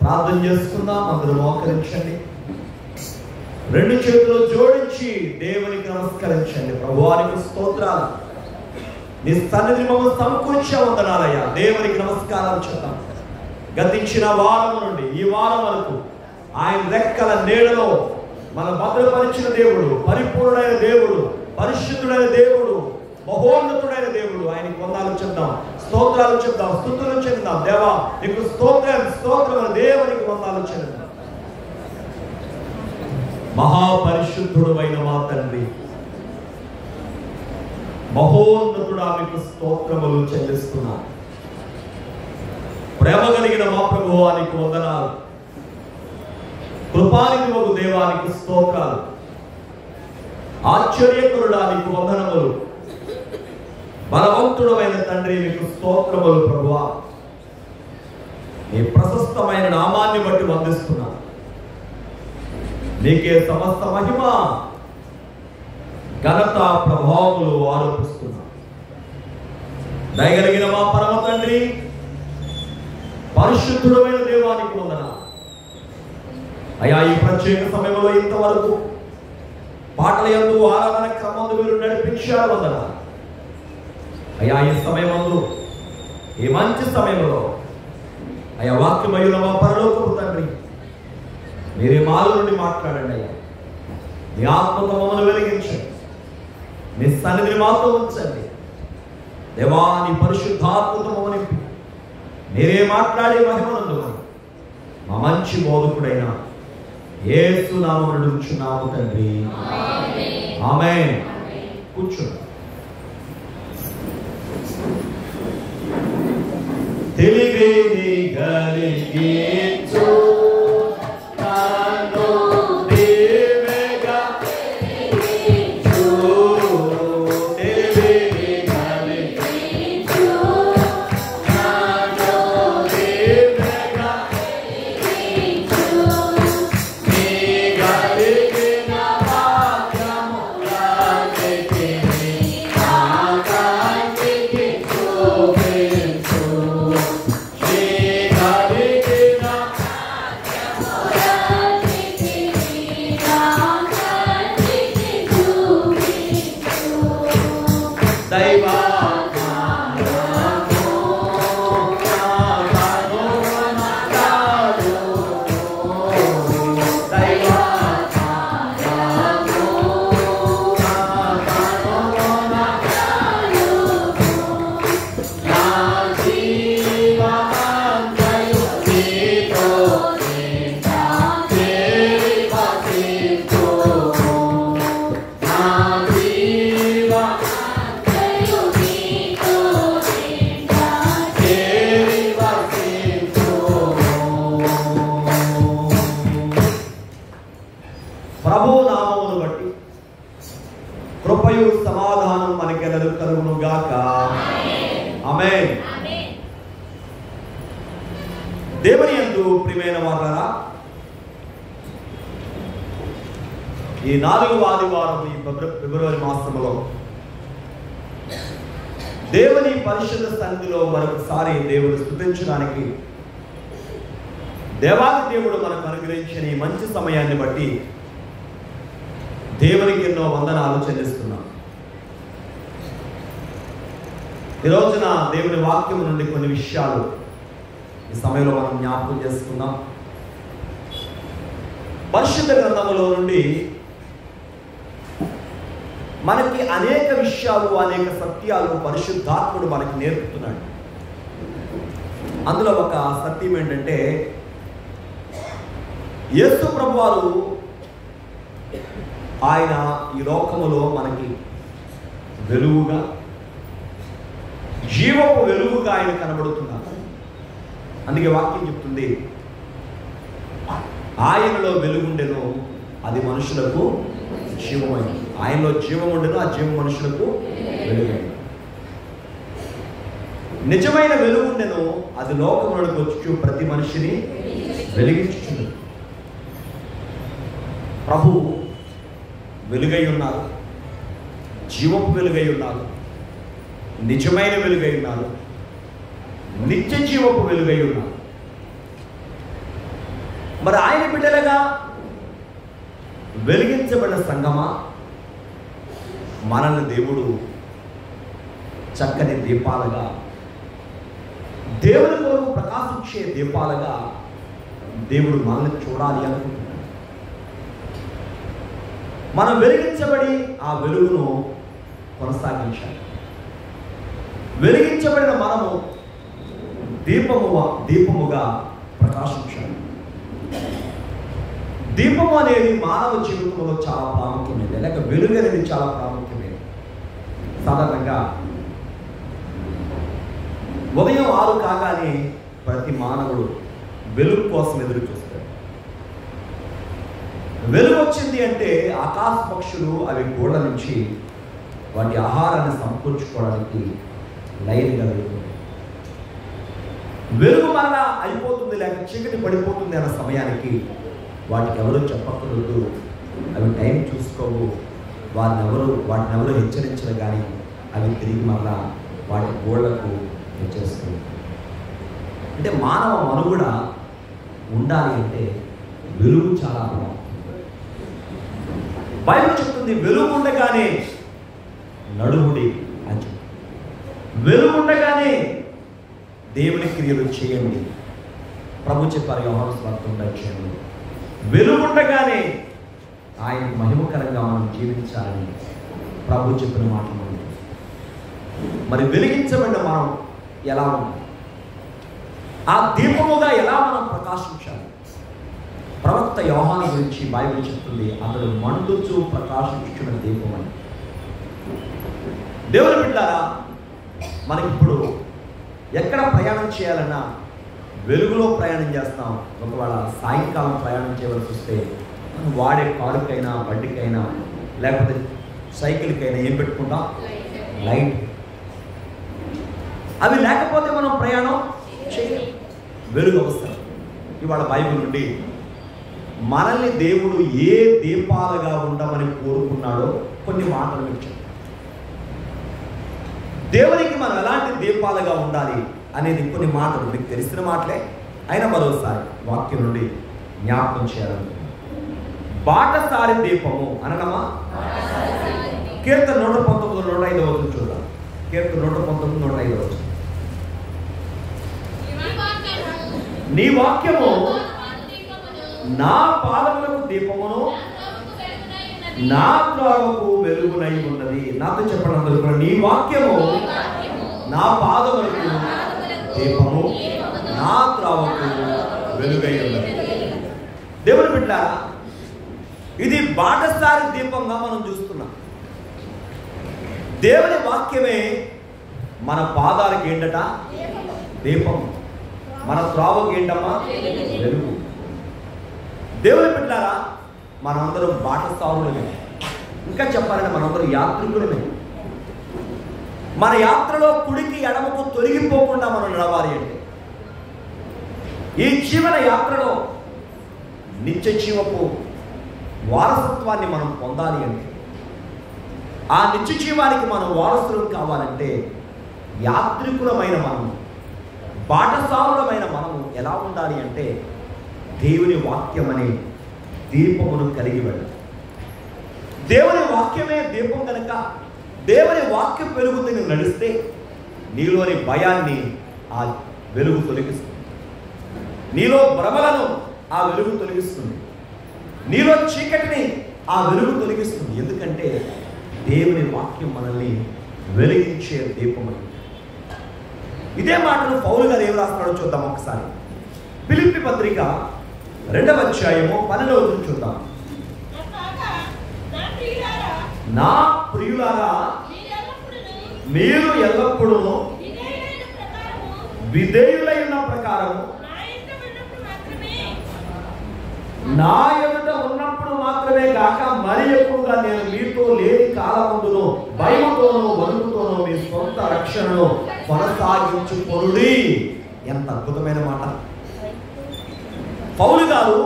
ప్రార్థన చేసుకుందాం. అందరూ మోకరించండి, రెండు చేతులు జోడించి దేవునికి నమస్కరించండి. ప్రభువానికి స్తోత్రాలు, నీ సన్నిధి మమ్మల్ని సమకూర్చే వందనాలయ్యా. దేవునికి నమస్కారాలు చెప్తాం. గతించిన వారం నుండి ఈ వారం వరకు ఆయన రెక్కల నీడలో మన భద్రపరిచిన దేవుడు, పరిపూర్ణుడైన దేవుడు, పరిశుద్ధుడైన దేవుడు, మహోన్నతుడైన దేవుడు. ఆయనకి వందనాలు చెప్తాం, స్తోత్రాలు చెప్తాం, స్తుతులు చెప్తాం. దేవా నీకు స్తోత్రం, స్తోత్రం. దేవునికి వందనాలు చెప్తాం. మహాపరిశుద్ధుడు అయిన మా తండ్రి, మహోన్నతుడా మీకు స్తోత్రములు చెల్లిస్తున్నా. ప్రేమ కలిగిన మా ప్రభువానికి వందనాలు. కృపానికి ఒక దేవానికి స్తోత్రాలు. ఆశ్చర్యకరుడానికి వందనములు. బలవంతుడు అయిన తండ్రి మీకు స్తోత్రములు. ప్రభువా నీ ప్రశస్తమైన నామాన్ని బట్టి వందిస్తున్నా. నీకే సమస్త మహిమ, ఘనత, ప్రభావములు ఆరోపిస్తున్నా. దయగలిగిన మా పరమ తండ్రి, పరిశుద్ధుడైన దేవానికి వందనాలు. అయ్యా ఈ ప్రత్యేక సమయంలో ఇంతవరకు పాటల యందు, ఆరాధన క్రమంలో మీరు నడిపించారు. వందనాలు అయ్యా. ఈ సమయమందు, ఈ మంచి సమయంలో అయ్యా వాక్యమయుల మా పరలోకపు తండ్రి, మీరే మాలో నుండి మాట్లాడండి అయ్యా. మీ ఆత్మతో మమ్మల్ని వెలిగించండి, మీ సన్నిధిని మాతో ఉంచండి. దేవా నీ పరిశుద్ధాత్మతో మమ్మల్ని నింపి మీరే మాట్లాడే మహిమనందుమని మా మంచి బోధకుడైన యేసు నామమున అడుగుచున్నాము తండ్రి, ఆమేన్. కూర్చోండి. తెలివిని కలిగించు దేవుని యందు ప్రియమైన వారలారా, ఈ 4వ ఆదివారం ఈ ఫిబ్రవరి మాసంలో దేవుని పరిశుద్ధ సన్నిధిలో మరొకసారి దేవుడు స్తుతించడానికి దేవాది దేవుడు మనకు అనుగ్రహించిన ఈ మంచి సమయాన్ని బట్టి దేవునికి ఎన్నో వందనాలు చెల్లిస్తున్నాం. ఈ రోజున దేవుని వాక్యం నుండి కొన్ని విషయాలు ఈ సమయంలో మనం జ్ఞాపకం చేసుకుందాం. పరిశుద్ధ గ్రంథములో నుండి మనకి అనేక విషయాలు, అనేక సత్యాలు పరిశుద్ధాత్ముడు మనకి నేర్పుతున్నాడు. అందులో ఒక సత్యం ఏంటంటే, యేసు ప్రభువారు ఆయన ఈ లోకములో మనకి వెలుగుగా, జీవపు వెలుగుగా ఆయన కనబడుతున్నారు. అందుకే వాక్యం చెప్తుంది, ఆయనలో వెలుగుండెను, అది మనుషులకు జీవమైంది. ఆయనలో జీవం ఉండెను, ఆ జీవం మనుషులకు వెలుగైంది. నిజమైన వెలుగు ఉండెను, అది లోకములకు వచ్చు ప్రతి మనిషిని వెలిగించుచుంది. ప్రభు వెలుగై ఉన్నారు, జీవపు వెలుగై ఉన్నారు, నిజమైన వెలుగై ఉన్నారు, నిత్య జీవపు వెలుగై ఉన్నారు. మరి ఆయన బిడ్డలుగా వెలిగించబడిన సంగమా, మనల్ని దేవుడు చక్కని దీపాలుగా, దేవుని కొరకు ప్రకాశించే దీపాలుగా దేవుడు మనల్ని చూడాలి అనుకుంటున్నాడు. మనం వెలిగించబడి ఆ వెలుగును కొనసాగించాలి. వెలిగించబడిన మనము దీపముగా ప్రకాశించాలి. దీపము అనేది మానవ జీవితంలో చాలా ప్రాముఖ్యమైనది, లేక వెలుగు అనేది చాలా ప్రాముఖ్యమైనది. సాధారణంగా ఉదయం 6 కాగానే ప్రతి మానవుడు వెలుగు కోసం ఎదురు చూస్తాడు. వెలుగు వచ్చింది అంటే ఆకాశ పక్షులు అవి గోడ నుంచి వాటి ఆహారాన్ని సమకూర్చుకోవడానికి లైన్గా వెళ్తుంది. వెలుగు మరలా అయిపోతుంది లేక చీకటి పడిపోతుంది అన్న సమయానికి వాటికి ఎవరు చెప్పకూడదు, అవి టైం చూసుకోవు, వాటిని ఎవరు హెచ్చరించరు, కానీ అవి తిరిగి మరలా వాటి గోళ్లకు హెచ్చరిస్తుంది. అంటే మానవ మనుగడ ఉండాలి అంటే వెలుగు చాలా బాగుంది. బైబిల్ చెప్తుంది, వెలుగు ఉండగానే నడుముడి అని. వెలుగు ఉండగానే దేవుని క్రియలు చేయండి. ప్రభు చెప్పారు యోహాను సువార్త 1:5, వెలుగుండగానే ఆయన మహిమకరంగా మనం జీవించాలని ప్రభు చెప్పిన మాట. మరి వెలిగించబడిన మనం ఎలా ఉన్నాం, ఆ దీపముగా ఎలా మనం ప్రకాశించాలి? ప్రవక్త యోహాను గురించి బైబిల్ చెప్తుంది, అతడు మండుచు ప్రకాశించుచున్న దీపం అని. దేవుని బిడ్డలారా, మనకిప్పుడు ఎక్కడ ప్రయాణం చేయాలన్నా వెలుగులో ప్రయాణం చేస్తాం. ఒకవేళ సాయంకాలం ప్రయాణం చేయవలసి వస్తే వాడే కారుకైనా, బండికైనా, లేకపోతే సైకిల్కైనా ఏం పెట్టుకుంటాం? లైట్. అవి లేకపోతే మనం ప్రయాణం చేయలేం. వెలుగు అవసరం. ఇవాళ బైబిల్ నుండి మనల్ని దేవుడు ఏ దీపాలుగా ఉండమని కోరుకున్నాడో కొన్ని మాటలు మీకు చెప్తాను. దేవునికి మనం ఎలాంటి దీపాలుగా ఉండాలి అనేది కొన్ని మాటలు మీకు తెలిసిన మాటలే, అయినా మరోసారి వాక్యం నుండి జ్ఞాపకం చేయాలనుకుంటున్నాను. బాటసారి దీపము అనడమా? కీర్తన 119, 105 చూద్దాం. కీర్తన 119, 105. నీ వాక్యము నా పాదములకు దీపమును, నా త్రోవకు వెలుగునై ఉన్నది. నాతో చెప్పండి అందరూ కూడా, నీ వాక్యము నా పాదములకు దీపము, నా త్రోవకు వెలుగై ఉన్నది. దేవుని బిడ్డలారా, ఇది బాటసారి దీపంగా మనం చూస్తున్నాం. దేవుని వాక్యమే మన పాదాలకు ఏంటట? దీపం. మన త్రోవకు ఏంటమ్మా? వెలుగు. దేవుని బిడ్డలారా, మనందరం బాటసారులమే. ఇంకా చెప్పాలంటే మనందరం యాత్రికులమే. మన యాత్రలో కుడికి ఎడమకు తొలగిపోకుండా మనం నడవాలి అంటే, ఈ జీవన యాత్రలో నిత్య జీవపు వారసత్వాన్ని మనం పొందాలి అంటే, ఆ నిత్య జీవానికి మనం వారసులం కావాలంటే, యాత్రికులమైన మనము, బాటసారులమైన మనము ఎలా ఉండాలి అంటే, దేవుని వాక్యం అనే దీపమును కలిగి వెళ్ళాలి. దేవుని వాక్యమే దీపం కనుక దేవుని వాక్యం వెలుగుతో నువ్వు నడిస్తే నీలోని భయాన్ని ఆ వెలుగు తొలగిస్తుంది, నీలో భ్రమలను ఆ వెలుగు తొలగిస్తుంది, నీలో చీకటిని ఆ వెలుగు తొలగిస్తుంది. ఎందుకంటే దేవుని వాక్యం మనల్ని వెలిగించే దీపమని. ఇదే మాటను పౌలు గారు ఏం రాస్తున్నాడో చూద్దాం ఒకసారి. ఫిలిప్పీ పత్రిక 2వ అధ్యాయము 12వ చూద్దాం. నా ప్రియులారా, మీరు ఎల్లప్పుడూ విధేయులైన ప్రకారము నా ఎదుట ఉన్నప్పుడు మాత్రమే కాక మరి ఎక్కువగా నేను మీతో లేని కాలమందును భయముతోనూ వణుకుతోనూ మీ సొంత రక్షణను కొనసాగించుకొనుడి. ఎంత అద్భుతమైన మాట! పౌలు గారు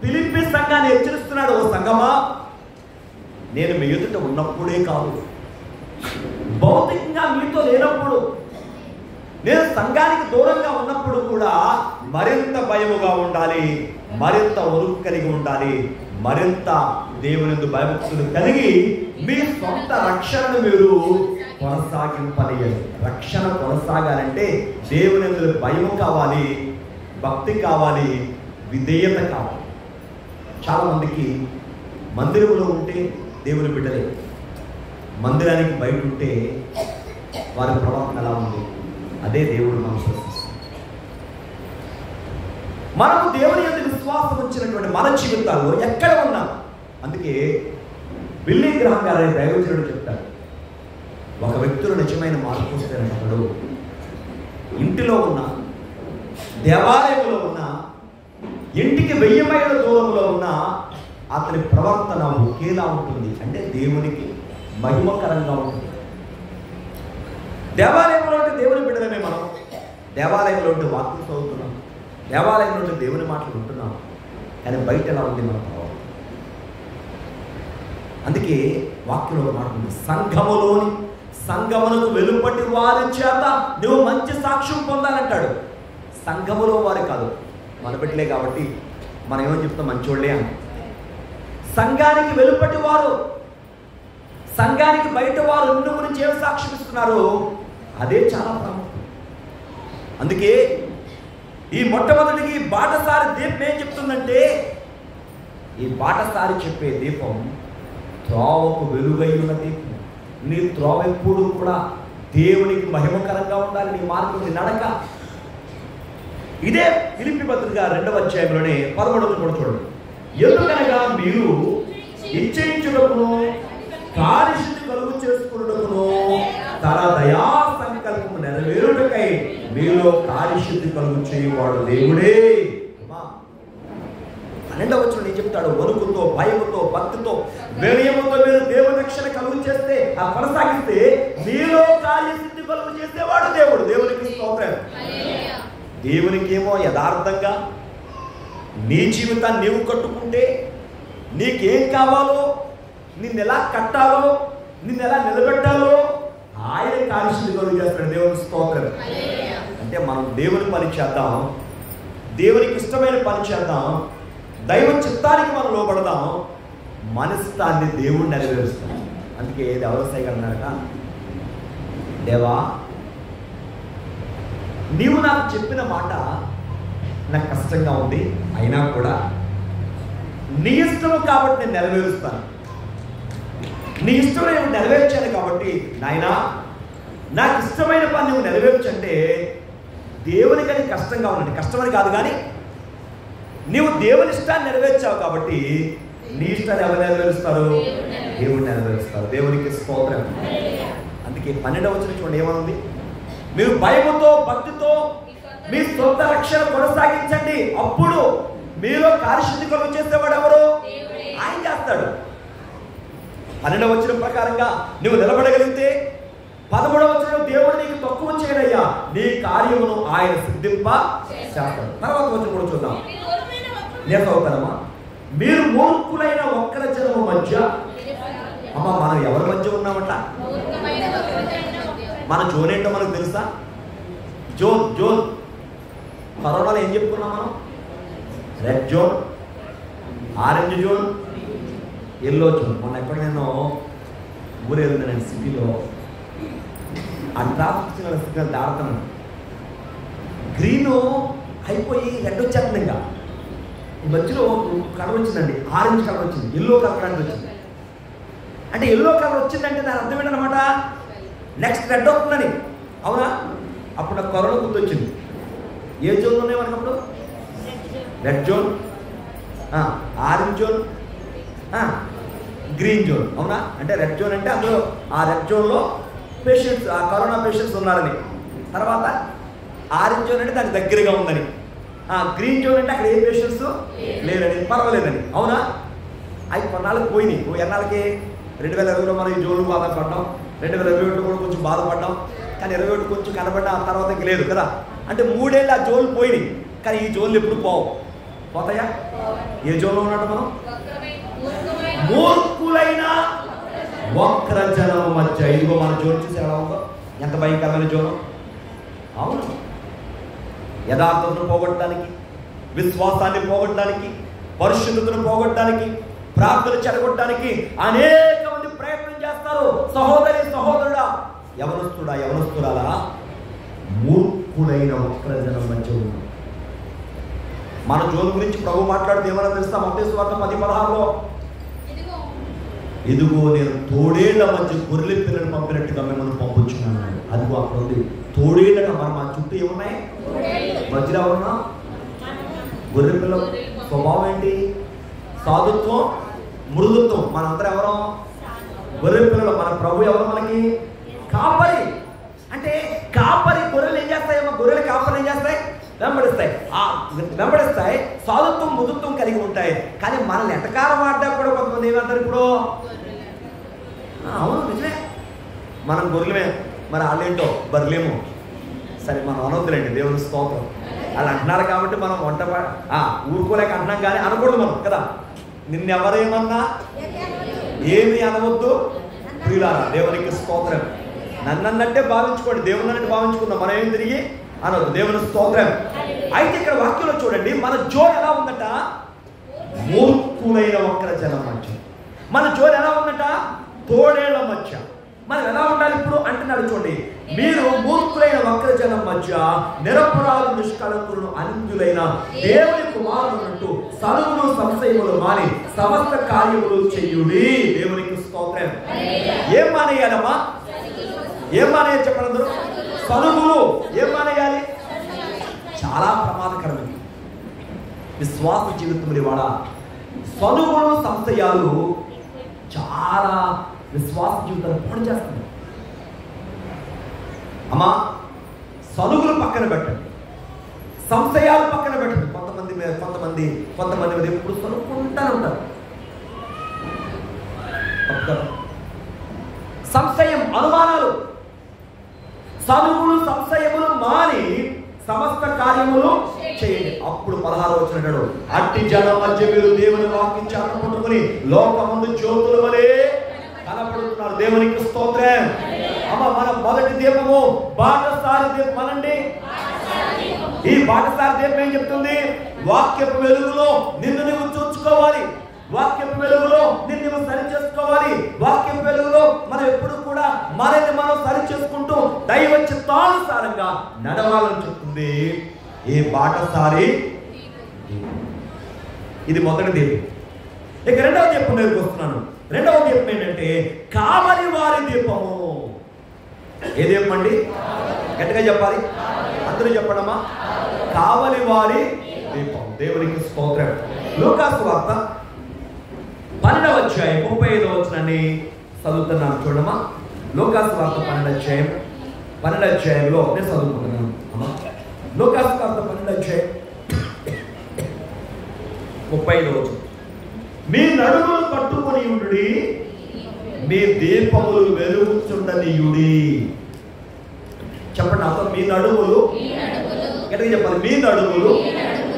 ఫిలిప్పీ సంఘాన్ని హెచ్చరిస్తున్నాడు. ఓ సంఘమా, నేను మీ ఎదుట ఉన్నప్పుడే కాదు, భౌతికంగా మీతో లేనప్పుడు, నేను సంఘానికి దూరంగా ఉన్నప్పుడు కూడా మరింత భయముగా ఉండాలి, మరింత వణుకు కలిగి ఉండాలి, మరింత దేవుని భయభక్తులు కలిగి మీ సొంత రక్షణను మీరు కొనసాగింపలేయాలి. రక్షణ కొనసాగాలంటే దేవుని భయము కావాలి, భక్తి కావాలి, విధేయత కావాలి. చాలా మందికి మందిరంలో ఉంటే దేవుని బిడ్డలే, మందిరానికి బయట ఉంటే వారి ప్రవర్తన ఎలా ఉంది, అదే దేవుడు మనం సృష్టిస్తాం. మనము దేవుని యందు విశ్వాసం వచ్చినటువంటి మన జీవితాల్లో ఎక్కడ ఉన్నాం. అందుకే బిల్లీ గ్రహం గారు అనే దైవజనుడు చెప్తారు, ఒక వ్యక్తులు నిజమైన మార్పు వస్తేనప్పుడు ఇంటిలో ఉన్న, దేవాలయంలో ఉన్న, ఇంటికి 1000 మైళ్ళ దూరంలో ఉన్న అతని ప్రవర్తన ఒకేలా ఉంటుంది. అంటే దేవునికి మహిమకరంగా ఉంటుంది. దేవాలయంలో ఉంటే దేవుని బిడ్డలమే మనం, దేవాలయంలో ఉంటే వాక్యం చదువుతున్నాం, దేవాలయంలో ఉంటే దేవుని మాటలు వింటున్నాం, కానీ బయట ఎలా ఉంది మన ప్రవర్తన. అందుకే వాక్యంలో మాట ఉంది, సంఘమునకు వెలుపటి వారి చేత నువ్వు మంచి సాక్ష్యం పొందాలంటాడు. సంఘములో వారు కాదు, మన బిడ్డలే కాబట్టి మనం ఏమని చెప్తాం, మంచోళ్ళే అని. సంఘానికి వెలుపటి వారు, సంఘానికి బయట వారు నిన్ను గురించి ఏం సాక్ష్యం ఇస్తున్నారు, అదే చాలా ప్రాముఖ్యం. అందుకే ఈ మొట్టమొదటికి బాటసారి దీపం ఏం చెప్తుందంటే, ఈ బాటసారి చెప్పే దీపం త్రోవకు వెలుగై ఉన్న దీపం. నీ త్రోవ ఎప్పుడు కూడా దేవునికి మహిమకరంగా ఉండాలి, నీ మార్గం, నీ నడక. ఇదే ఫిలిప్పీ పత్రిక 2వ అధ్యాయంలోనే 11వ కూడా చూడండి. ఎందుకనగా మీరు ఇచ్చేయించుటకును కార్యసిద్ధి కలుగు చేసుకున్నటకును తన దయా సంకల్పము నెరవేరుటకై మీలో కార్యసిద్ధి కలుగు చేయువాడు దేవుడే. 12వ వచనం ఏం చెప్తాడు, వణుకుతో, భయముతో, భక్తితో, వినయముతో మీరు దేవుని రక్షణ కలుగు చేస్తే, ఆ కొనసాగిస్తే మీలో కార్యసిద్ధి కలుగు చేసేవాడు దేవుడు. దేవునికి స్తోత్రం. దేవునికేమో యథార్థంగా నీ జీవితాన్ని నీవు కట్టుకుంటే, నీకేం కావాలో, నిన్ను ఎలా కట్టాలో, నిన్ను ఎలా నిలబెట్టాలో ఆయన కార్యసిద్ధి కలుగు చేస్తాడు. దేవునికి స్తోత్రం. అంటే మనం దేవుని పని చేద్దాం, దేవునికి ఇష్టమైన పని చేద్దాం, దైవ చిత్తానికి మనం లోపడదాం, మనస్తాన్ని దేవుడు నెరవేరుస్తాం. అందుకే దేవసాయి గారు అన్నారట, దేవా నీవు నాకు చెప్పిన మాట నాకు కష్టంగా ఉంది, అయినా కూడా నీ ఇష్టము కాబట్టి నేను నెరవేరుస్తాను. నీ ఇష్టం నేను నెరవేర్చాను కాబట్టి నాయనా నాకు ఇష్టమైన పని నువ్వు నెరవేర్చంటే, దేవునికని కష్టంగా ఉండండి, కష్టమని కాదు, కానీ నీవు దేవుని ఇష్టాన్ని నెరవేర్చావు కాబట్టి నీ ఇష్టాన్ని ఎవరు నెరవేరుస్తారు, దేవుడు నెరవేరుస్తారు. దేవునికి స్తోత్రం. అందుకే 12వ వచనం చూడండి ఏమనుంది, మీరు భయముతో, భక్తితో మీ సొంత రక్షణ కొనసాగించండి, అప్పుడు మీలో కార్యసిద్ధి కలుగు చేసేవాడు ఎవరు, ఆయన చేస్తాడు. 12వ వచనం ప్రకారంగా నువ్వు నిలబడగలిగితే, 13వ వచనం దేవుడు నీకు తక్కువ చేయడయ్యా, నీ కార్యమును ఆయన సిద్ధింప చేస్తాడు. తర్వాత వచనం కూడా చూద్దాం. నేను చదువుతానమ్మా, మీరు మూర్ఖులైన ఒక్కల జనము మధ్య, అమ్మ మనం ఎవరి మధ్య ఉన్నామంట, మన జోన్ ఏంటో మనకు తెలుసా? జోన్ కరోనాలో ఏం చెప్పుకున్నాం మనం? Red zone, orange zone, yellow zone. మొన్న ఎక్కడ నేను ఊరేళ్ళాను సిటీలో, ఆ ట్రాఫిక్ సిగ్నల్ దాడుతున్నాను, గ్రీన్ అయిపోయి రెడ్ వచ్చేస్తుంది. ఇంకా ఈ మధ్యలో కలర్ వచ్చిందండి, ఆరెంజ్ కలర్ వచ్చింది, ఎల్లో కలర్ అంటే వచ్చింది. అంటే ఎల్లో కలర్ వచ్చిందంటే దాని అర్థం ఏంటన్నమాట, నెక్స్ట్ రెడ్ అవుతుందని. అవునా? అప్పుడు నాకు కరోనా గుర్తొచ్చింది. ఏ జోన్లు ఉన్నాయి మనకు అప్పుడు? Red zone, orange zone, green zone. అవునా? అంటే రెడ్ జోన్ అంటే అందులో ఆ రెడ్ జోన్లో పేషెంట్స్, ఆ కరోనా పేషెంట్స్ ఉన్నారని. తర్వాత ఆరెంజ్ జోన్ అంటే దానికి దగ్గరగా ఉందని. గ్రీన్ జోన్ అంటే అక్కడ ఏ పేషెంట్స్ లేరని, పర్వాలేదని. అవునా? అవి కొన్నాళ్ళకి పోయినాయి. ఎన్నాళ్ళకి 2020లో మనం ఈ జోన్లు బాధపడ్డాం, 2021 కూడా కొంచెం బాధపడ్డాం, కానీ 21 కొంచెం కనబడ్డా ఆ తర్వాత ఇంక లేదు కదా. అంటే 3 ఏళ్ళు ఆ జోన్లు పోయినాయి. కానీ ఈ జోన్లు ఎప్పుడు పోతాయా? ఏ జోన్లో ఉన్నట్టు మనం? మూర్ఖులైన వక్ర జనం మధ్య. ఇదిగో మన జోన్ చూసి ఎలా ఉందో, ఎంత భయంకరమైన జోను. అవును, యథార్థతను పోగొట్టడానికి, విశ్వాసాన్ని పోగొట్టడానికి, పరిశుద్ధతను పోగొట్టడానికి, ప్రార్థన చెడగొట్టడానికి అనేక మంది ప్రయత్నం చేస్తారు. సహోదరి సహోదరుడా, యవనస్తురాలా, మూర్ఖులైన వక్రజనం మధ్య ఉన్నాం. మన జోన్ గురించి ప్రభు మాట్లాడితే ఏమన్నా తెలుస్తా? మత్తయి సువార్త 10:16లో, ఇదిగో నేను తోడేళ్ల మధ్య గొర్రెల పిల్లలు పంపినట్టుగా మిమ్మల్ని పంపుచున్నాను. అదిగో అక్కడ ఉంది తోడేళ్ళగా. మనం మా చుట్టూ ఏమున్నాయి? మధ్యలో ఉన్నా గొర్రె పిల్లలు. స్వభావం ఏంటి? సాధుత్వం, మృదుత్వం. మనందరం ఎవరో గొర్రె పిల్లలు. మన ప్రభు ఎవరు? మనకి కాపరి. అంటే కాపరి గొర్రెలు ఏం చేస్తాయేమో, గొర్రెలు కాపరి ఏం చేస్తాయి? వెంబడిస్తాయి. సాధుత్వం, మృదుత్వం కలిగి ఉంటాయి. కానీ మనల్ని ఎటకారం ఆడ్డా కూడా కొంతమంది ఏమంటారు ఇప్పుడు? అవును, నిజమే, మనం గొర్రెలమే, మరి వాళ్ళేంటో బర్రెలేమో. సరే, మనం అనొద్దులేండి, దేవుని స్తోత్రం. వాళ్ళు అంటున్నారు కాబట్టి మనం ఊరుకోలేక అంటున్నాం, కానీ అనకూడదు మనం కదా. నిన్నెవరేమన్నా ఏమి అనవద్దు ప్రియులారా. దేవునికి స్తోత్రం. నన్నన్నట్టే భావించుకోండి, దేవుని అన్నట్టు భావించుకుందాం. మనం ఏం తిరిగి అనవద్దు. దేవుని స్తోత్రం. అయితే ఇక్కడ వాక్యంలో చూడండి, మన జోన్ ఎలా ఉందట? మూర్ఖులైన వక్ర జనం మధ్య. మన జోన్ ఎలా ఉందట? తోడేళ్ల మధ్య. మనం ఎలా ఉండాలి ఇప్పుడు అంటున్నాడు చూడండి, మీరు మూర్ఖులైన వక్ర జనం మధ్య నిరపరాధు నిష్కళంకులను అనిందులైన దేవుని కుమారులంటూ సలుగులు సంశయములు మాని సమస్త కార్యములు చెయ్యుడి. దేవునికి స్తోత్రం. ఏం మానేయాలమ్మా? ఏం మానేయాలి చెప్పండి అందరూ? సలుగులు. ఏం మానేయాలి? చాలా ప్రమాదకరమైనది విశ్వాస జీవితంలో ఇవాళ సలుగులు సంశయాలు చాలా విశ్వాస జీవితాన్ని పాడు చేస్తుంది. అమ్మా, సలుగులు పక్కన పెట్టండి, సంశయాలు పక్కన పెట్టండి. కొంతమంది మీద ఎప్పుడు సలుకుంటానే ఉంటారు. సంశయం, అనుమానాలు. సలుగులు సంశయములు మాని సమస్త కార్యములు చేయండి. అప్పుడు 16వ వచనం, అట్టి జనం మధ్య మీరు దేవుని వాక్యం పట్టుకుని లోకమందు జ్యోతుల వలె కనపడుతున్నారు. దేవునికి స్తోత్రం. అమ్మ, మన మొదటి దీపము బాటసారి దీపం అనండి. ఈ బాటసారి దీపం ఏం చెప్తుంది? వాక్యపు వెలుగులో నిన్ను నువ్వు చూసుకోవాలి, వాక్యపు వెలుగులో నిన్ను సరి చేసుకోవాలి, వాక్యపు వెలుగులో మనం ఎప్పుడు కూడా మనల్ని మనం సరి చేసుకుంటూ దైవ చిత్తానుసారంగా నడవాలని చెప్తుంది ఈ బాటసారి. ఇది మొదటి దీపం. ఇక రెండవ దీపం దగ్గరికి వస్తున్నాను. రెండవ దీపం ఏంటంటే కావలి వారి దీపము. ఏ దీపం అండి? గట్టిగా చెప్పాలి, అందరూ చెప్పడమా? కావలి వారి దీపం. దేవునికి స్తోత్రం. లూకాసు వార్త 12వ అధ్యాయం 35వ వచనాన్ని చదువుతున్నాను చూడమా. లూకాసు వార్త 12వ అధ్యాయంలో నేను చదువుకుంటున్నాను. లూకాసు వార్త 12వ అధ్యాయం 35వ వచనం, మీ నడుములు పట్టుకొని ఉండుడి, మీ దీపములు వెలుగుచుండనియుడి. చెప్పండి అప్పుడు, మీ నడుములు, గట్టిగా చెప్పాలి, మీ నడుములు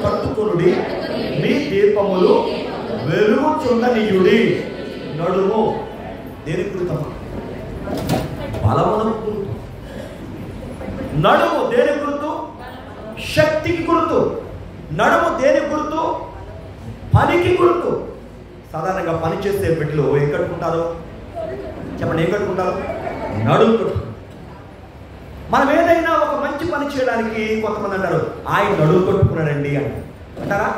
కట్టుకొనుడి, మీ దీపములు వెలుగుచుండనియుడి. నడుము దేని గుర్తమ్మా? బలమునకు గుర్తు. నడుము దేని గుర్తు? శక్తికి గుర్తు. నడుము దేని గుర్తు? పనికి గుర్తు. సాధారణంగా పని చేసే బిడ్డలు ఏం కట్టుకుంటారు చెప్పండి? ఏం కట్టుకుంటారు? నడుము కట్టుకుంటారు. మనం ఏదైనా ఒక మంచి పని చేయడానికి కొంతమంది అంటారు, ఆయన నడుము కట్టుకున్నాడండి అంటారా?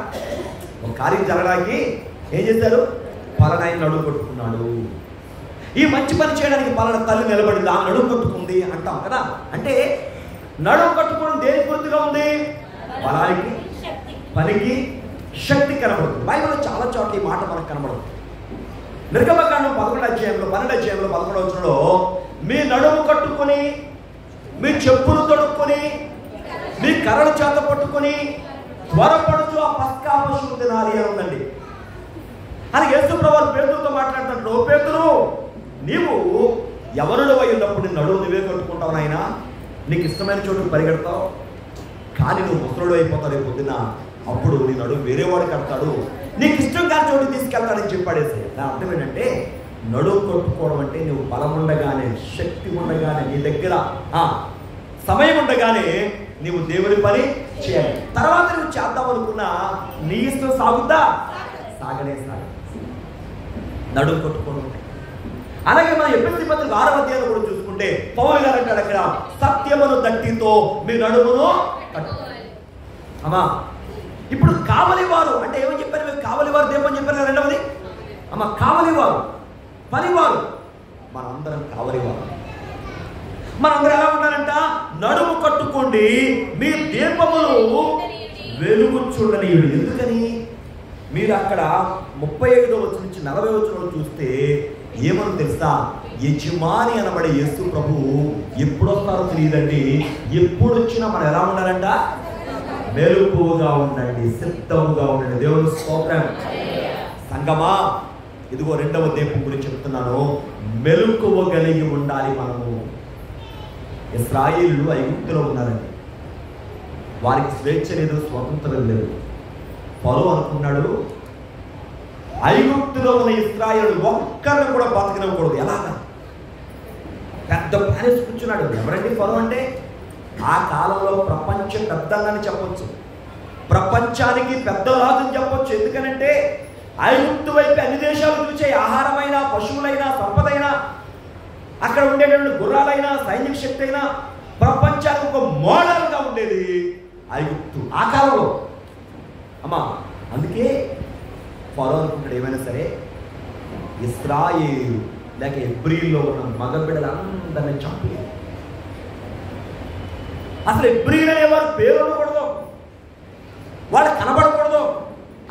ఒక కార్యం జరగడానికి ఏం చేశారు? పలానా ఆయన నడుము కట్టుకున్నాడు. ఈ మంచి పని చేయడానికి పలానా తల్లి నిలబడింది, ఆ నడుము కట్టుకుంది అంటాం కదా. అంటే నడుము కట్టుకోవడం దేనికి గుర్తుగా ఉంది? బలానికి, పనికి, శక్తి కనబడుతుంది. బైబిల్లో చాలా చోట్ల ఈ మాట మనకు కనబడుతుంది. నిర్గమకాండం 12వ అధ్యాయంలో 11వ వచనంలో మీ నడుము కట్టుకొని, మీ చెప్పులు తొడుక్కొని, మీ కర్రల చేత పట్టుకొని త్వరపడుచు ఆ పస్కా పశువు తినాలి అని ఉందండి. అని యేసు ప్రభువు పేతురుతో మాట్లాడుతున్నాడు, పేతురు నీవు యవనుడు అయి ఉన్నప్పుడు నీ నడువు నువ్వే కట్టుకుంటావు నాయన, నీకు ఇష్టమైన చోటుకు పరిగెడతావు, కానీ నువ్వు ముసలుడు అయిపోతావు రేపు పొద్దున, అప్పుడు నీ నడువు వేరేవాడు కడతాడు, నీకు ఇష్టం కాని చోటుకు తీసుకెళ్తాడని చెప్పాడేసి. నా అర్థం ఏంటంటే నడువు కట్టుకోవడం అంటే నువ్వు బలం ఉండగానే, శక్తి ఉండగానే, నీ దగ్గర సమయం ఉండగానే నీవు దేవుని పని చేయాలి. తర్వాత నువ్వు చేద్దాం అనుకున్నా నీ ఇష్టం సాగుద్దా? సాగనే సాగు. నడువు కట్టుకోవడం. అలాగే మనం ఎఫెసీ పత్రిక 6వ అధ్యాయంలో కూడా చూసుకుంటే పౌలు గారు అంటాడు అక్కడ, సత్యమును దట్టితో మీ నడుమును కట్టుకోవాలి. అమ్మా ఇప్పుడు కావలివారు అంటే ఏమని చెప్పారు? మీరు కావలివారు దేమని చెప్పారు. రెండవది అమ్మ కావలివారు, పనివారు. మనందరం కావలివారు. మనందరం ఎలా ఉండాలంట? నడుము కట్టుకోండి, మీ దీపములు వెలుగు చూడనీయుడు. ఎందుకని? మీరు అక్కడ 35వ వచనం నుంచి 40వ వచనంలో చూస్తే ఏమని తెలుసా? యజమాని అనబడే యేసు ప్రభు ఎప్పుడు వస్తారో తెలియదండి. ఎప్పుడు వచ్చినా మనం ఎలా ఉండాలంట? మెలకువగా ఉండండి, సిద్ధముగా ఉండండి. దేవుని స్తోత్రం. సంగమా, ఇదిగో రెండవ దీపం గురించి చెప్తున్నాను. మెలకువ కలిగి ఉండాలి మనము. ఇశ్రాయేలులు ఐగుప్తులో ఉన్నారండి, వారికి స్వేచ్ఛ లేదు, స్వతంత్రం లేదు. ఫరో అనుకున్నాడు ఐగుప్తులో ఉన్న ఇశ్రాయేలు ఒక్కరిని కూడా బతకనివ్వకూడదు. ఎలాగా? పెద్ద ప్లాన్ కూర్చున్నాడు. ఎవరండి ఫరో అంటే? ఆ కాలంలో ప్రపంచ పెద్దలని చెప్పొచ్చు, ప్రపంచానికి పెద్ద రాజుని చెప్పొచ్చు. ఎందుకనంటే ఐగుప్తు వైపు అన్ని దేశాలు చూసే ఆహారమైన, పశువులైనా, సంపదైనా, అక్కడ ఉండేటువంటి గుర్రాలైనా, సైనిక శక్తి అయినా ప్రపంచానికి ఒక మోడల్గా ఉండేది ఐగుప్తు ఆ కాలంలో. అమ్మా అందుకే ఫరో అనుకుంటాడు ఏమైనా సరే ఇశ్రాయేలు లేక హెబ్రీల్లో ఉన్న మగ బిడ్డలందరినీ చంపి, అసలు హెబ్రీలు అనేవారు పేరు ఉండకూడదు, వాళ్ళు కనబడకూడదు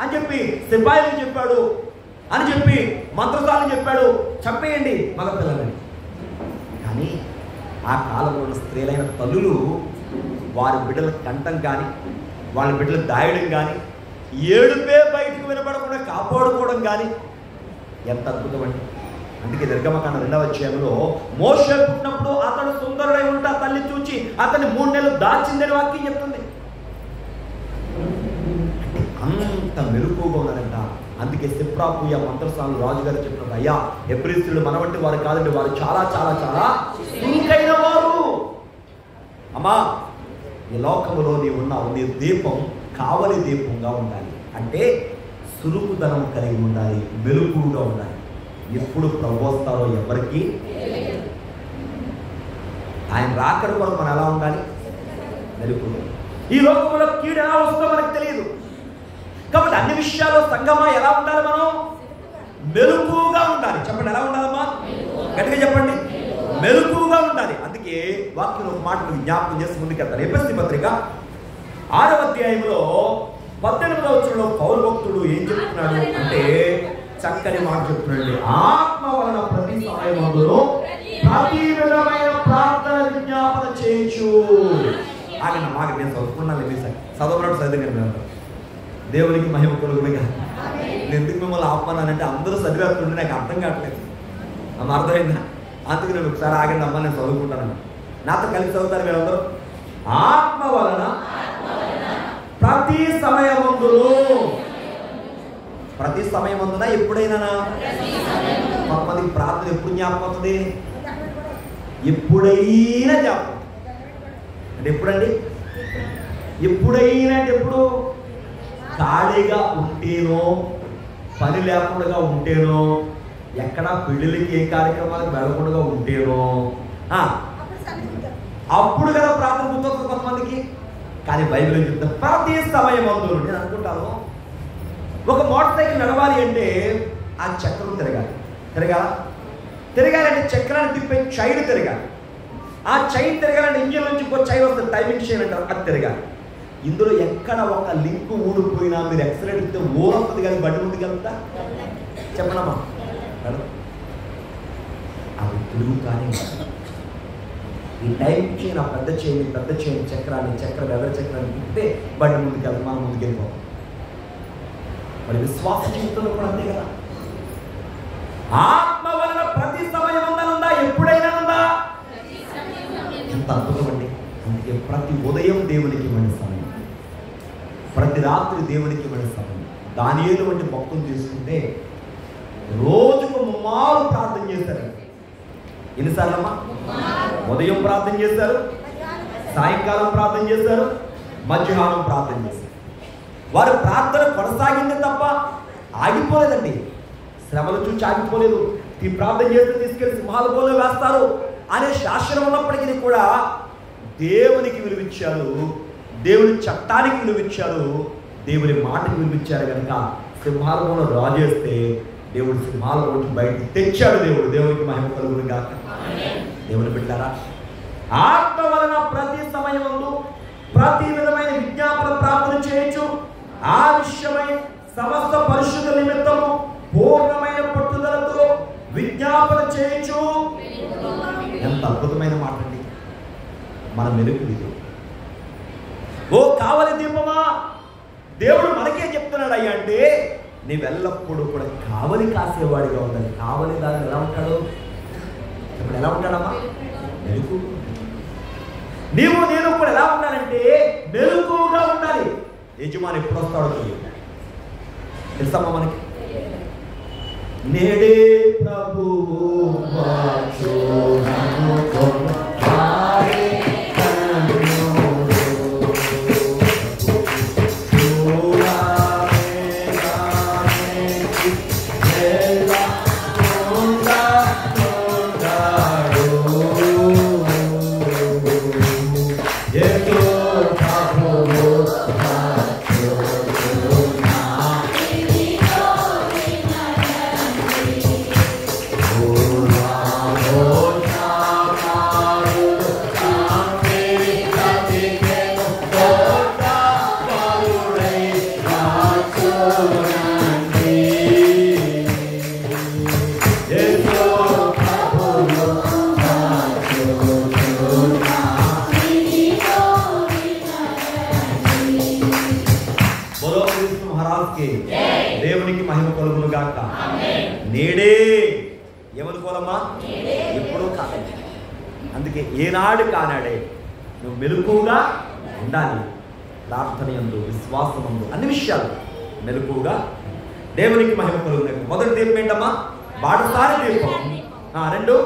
అని చెప్పి సిపాయిలు చెప్పాడు, అని చెప్పి మంత్రసాలను చెప్పాడు, చంపేయండి మగ పిల్లలని. కానీ ఆ కాలంలో ఉన్న స్త్రీలైన తల్లులు వారి బిడ్డల కంఠం కానీ, వాళ్ళ బిడ్డలు దాయడం కానీ, ఏడుపే బయటకు వినపడకుండా కాపాడుకోవడం కానీ ఎంత అద్భుతం అండి. అందుకే నిర్గమకాండ 2వ అధ్యాయంలో మోషే పుట్టినప్పుడు అతడు సుందరుడై ఉంటా తల్లి చూచి అతన్ని 3 నెలలు దాచిందని వాక్యం చెప్తుంది. అంత మెలకువగా ఉన్నారంట. అందుకే సిప్రాపుయ మంత్రసాలు రాజుగారు చెప్పినప్పుడు, అయ్యా హెబ్రీయులు మన వంటి వారు కాదండి, వారు చాలా చాలా చాలా చురుకైన వారు. అమ్మా ఈ లోకములో నీ ఉన్నావు, నీ దీపం కావలి దీపంగా ఉండాలి. అంటే సురుకుదనం కలిగి ఉండాలి, మెలకువగా ఉండాలి. ఎప్పుడు ప్రభు వస్తారో ఎవరికి, ఆయన రాకడ కొరకు మనం ఎలా ఉండాలి? మెలకువగా. ఈ లోకంలో కీడు ఎలా వస్తుందో మనకు తెలియదు కాబట్టి అన్ని విషయాల్లో సంగమా ఎలా ఉండాలి? మనం మెలకువగా ఉండాలి. చెప్పండి, ఎలా ఉండాలమ్మా? గట్టిగా చెప్పండి, మెలకువగా ఉండాలి. అందుకే వాక్యం ఒక మాట జ్ఞాపకం చేసి ముందుకెళ్తారు. ఎఫెసీ పత్రిక 6వ అధ్యాయంలో 18వ వచనంలో పౌలు భక్తుడు ఏం చెప్తున్నాడు అంటే చక్కని మాట చెప్తున్నాడు. ఆత్మ వలన ప్రతి సమయమందులో ప్రతి విధమైన ప్రార్థన విజ్ఞాపన చేయొచ్చు. ఆగండి మాకు నేను చదువుకున్నాను, చదవడం చదివాను. దేవునికి మహిమ కలుగునుగా. నేను ఎందుకు మిమ్మల్ని ఆపమన్నానంటే అందరూ చదివేస్తుంటే నాకు అర్థం కావట్లేదు. అమ్మ అర్థమైందా? అందుకు నేను ఒకసారి ఆగండి అమ్మ, నేను చదువుకుంటాను. నాతో కలిసి చదువుతారు మీరందరూ. ఆత్మ వలన ప్రతి సమయమందులో, ప్రతి సమయమందున ఎప్పుడైనా కొంతమందికి ప్రార్థన ఎప్పుడు జ్ఞాపకం అవుతుంది? ఎప్పుడైనా జ్ఞాపకం. అంటే ఎప్పుడండి? ఎప్పుడైనా అంటే ఎప్పుడు? ఖాళీగా ఉంటేనో, పని లేకుండా ఉంటేనో, ఎక్కడా పెళ్ళిళ్ళకి ఏ కార్యక్రమాలకు వెళ్ళకుండా ఉంటేనో అప్పుడు కదా ప్రార్థన గుర్తొస్తుంది కొంతమందికి. కానీ బైబిల్ ఏం చెప్తా? ప్రతి సమయమందు. నేను అనుకుంటాను ఒక మోటార్ సైకిల్ నడవాలి అంటే ఆ చక్రం తిరగాలి. తిరగాలంటే చక్రాన్ని తిప్పే చైన్ తిరగాలి. ఆ చైన్ తిరగాలంటే ఇంజిన్ నుంచి ఇంకో చైన్ వస్తుంది, టైమింగ్ చైన్ అంటారు, అది తిరగాలి. ఇందులో ఎక్కడ ఒక లింక్ ఊడిపోయినా మీరు ఎక్సలెంట్ ఇస్తే ఊరొస్తుంది కానీ బండి ముందుకు వెళ్తా? చెప్పనమ్మా, అవి తిరుగుతానే. ఈ టైం చేయి నా పెద్ద చేయి చక్రాన్ని ఎవరి చక్రాన్ని తిప్పితే బండి ముందుకెళ్తాం, మనం ముందుకెళ్ళిపోతాం. మరి విశ్వాస జీవితంలో కూడా అంతే కదా. ఆత్మ వలన ప్రతి సమయం ఉందా, ఎప్పుడైనా ఉందా? ఎంత అద్భుతం అండి. అందుకే ప్రతి ఉదయం దేవునికి ఇవ్వండి సమయం, ప్రతి రాత్రి దేవునికి ఇవ్వండి సమయం. దానియేలు వంటి భక్తులు తీసుకుంటే రోజుకు 3 మార్లు ప్రార్థన చేశారు. ఎన్నిసార్లమ్మా? ఉదయం ప్రార్థన చేశారు, సాయంకాలం ప్రార్థన చేశారు, మధ్యాహ్నం ప్రార్థన చేశారు. వారి ప్రార్థన కొనసాగింది తప్ప ఆగిపోలేదండి. శ్రమలు చూసి ఆగిపోలేదు. ఈ ప్రార్థన చేస్తే తీసుకెళ్లి సింహాల బోలో వేస్తారు అనే శాసనం ఉన్నప్పటికీ కూడా దేవునికి విలువిచ్చారు, దేవుని చట్టానికి విలువిచ్చారు, దేవుని మాటకి విలువిచ్చారు. కనుక సింహాల బోలో రాజేస్తే దేవుడు సింహాల బోటి బయటికి తెచ్చాడు. దేవునికి మహిమ కలుగును గాక. దేవుని బిడ్డారా, ఆత్మ వలన ప్రతి సమయముందు ప్రతి విధమైన విజ్ఞాపన ప్రార్థన చేయొచ్చు. ఆ విషయమై సమస్త పరిశుద్ధ నిమిత్తము పూర్ణమైన పట్టుదలతో విజ్ఞాపన చేయొచ్చు. ఎంత అద్భుతమైన మాట అండి. మన మెరుగు ఇది. ఓ కావలి దీపమా, దేవుడు మనకే చెప్తున్నాడు అయ్యా అంటే నీవెల్లప్పుడూ కూడా కావలి కాసేవాడిగా ఉండాలి. కావలి దాన్ని ఎలా ఉంటాడు? ఇప్పుడు ఎలా ఉంటాడమ్మా? మెరుగు. నేను కూడా ఎలా ఉండాలంటే మెరుగుగా ఉండాలి. యజమాని ఎప్పుడు వస్తాడో తెలియదు. తెలుసమ్మా మనకి? నేడే ప్రభువు దేవునికి మహిమ కలుగును గాక. నేడే ఎవరి కోలమ్మా? ఎప్పుడూ కాదండి. అందుకే ఏనాడు కానాడే నువ్వు మెలకువగా ఉండాలి. ప్రార్థనయందు, విశ్వాసమందు, అన్ని విషయాలు మెలకువగా. దేవునికి మహిమ కలుగును. మొదటి దీపం ఏంటమ్మా? బాటసారి దీపం. 2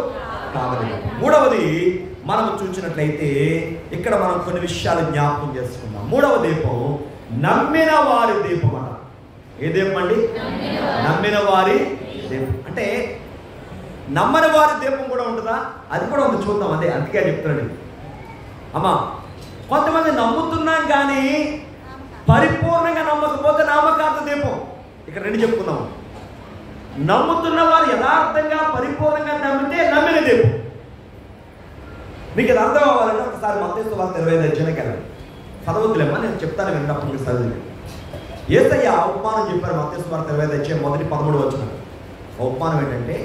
కావలి దీపం. 3వది మనం చూసినట్లయితే ఇక్కడ మనం కొన్ని విషయాలు జ్ఞాపకం చేసుకుందాం. 3వ దీపం నమ్మిన వారి దీపం అట. ఏ దీపం అండి? నమ్మిన వారి దీపం. అంటే నమ్మని వారి దీపం కూడా ఉంటుందా? అది కూడా ఉంది, చూద్దాం. అదే అందుకే చెప్తున్నాడు. అమ్మా, కొంతమంది నమ్ముతున్నాం కానీ పరిపూర్ణంగా నమ్మకపోతే నామకార్థ దీపం. ఇక్కడ 2 చెప్పుకుందాం. నమ్ముతున్న వారు యథార్థంగా పరిపూర్ణంగా నమ్మితే నమ్మిన దీపం. మీకు ఇది అర్థం అవ్వాలంటే ఒకసారి మత్తయి సువార్త 25 అధ్యాయానికి వెళ్ళండి. చదవద్దులేమ్మా, నేను చెప్తాను విన్నప్పుడు మీకు చదివి. యేసయ్య ఉపమానం చెప్పారు. మత్తయి సువార్త 25 అధ్యాయం 1-13 వచనం. ఉపమానం ఏంటంటే,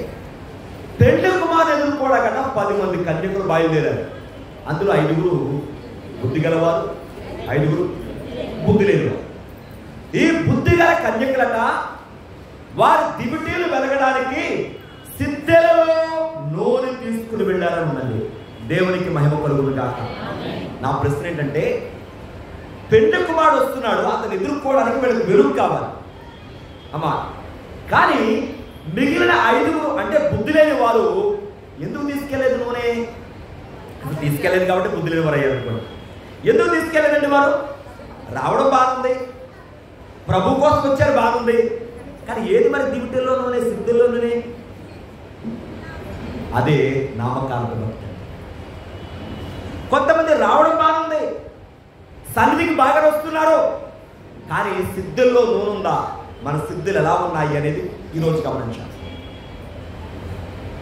పెండ్లి కుమారుని ఎదుర్కోవడాకన్నా 10 మంది కన్యకులు బయలుదేరారు. అందులో 5 బుద్ధి గలవారు, 5 బుద్ధి లేనివారు. ఈ బుద్ధి గల కన్యకులట వారి దివిటీలు వెలగడానికి సిద్ధెలలో నూనె తీసుకుని వెళ్ళారని ఉన్నది. దేవునికి మహిమ కలుగును గాక. నా ప్రశ్న ఏంటంటే, పెండ్లి కుమారుడు వస్తున్నాడు, అతను ఎదుర్కోవడానికి వీళ్ళకి వెలుగు కావాలి అమ్మా. కానీ మిగిలిన 5 అంటే బుద్ధి లేని వారు ఎందుకు తీసుకెళ్లేదు నూనె? తీసుకెళ్లేదు కాబట్టి బుద్ధి లేని వారు అయ్యారు అనుకోండి. ఎందుకు తీసుకెళ్లేదండి వారు? రావడం బాగుంది, ప్రభు కోసం వచ్చారు, బాగుంది. కానీ ఏది మరి దివిటీల్లో నూనె, సిద్ధుల్లో నూనె? అదే నామకార్థ భక్తి. కొంతమంది రావడం బాగుంది, సన్నిధికి బాగా వస్తున్నారు, కానీ సిద్ధుల్లో నూనె ఉందా? మన సిద్ధులు ఎలా ఉన్నాయి అనేది ఈరోజు గమనించాలి.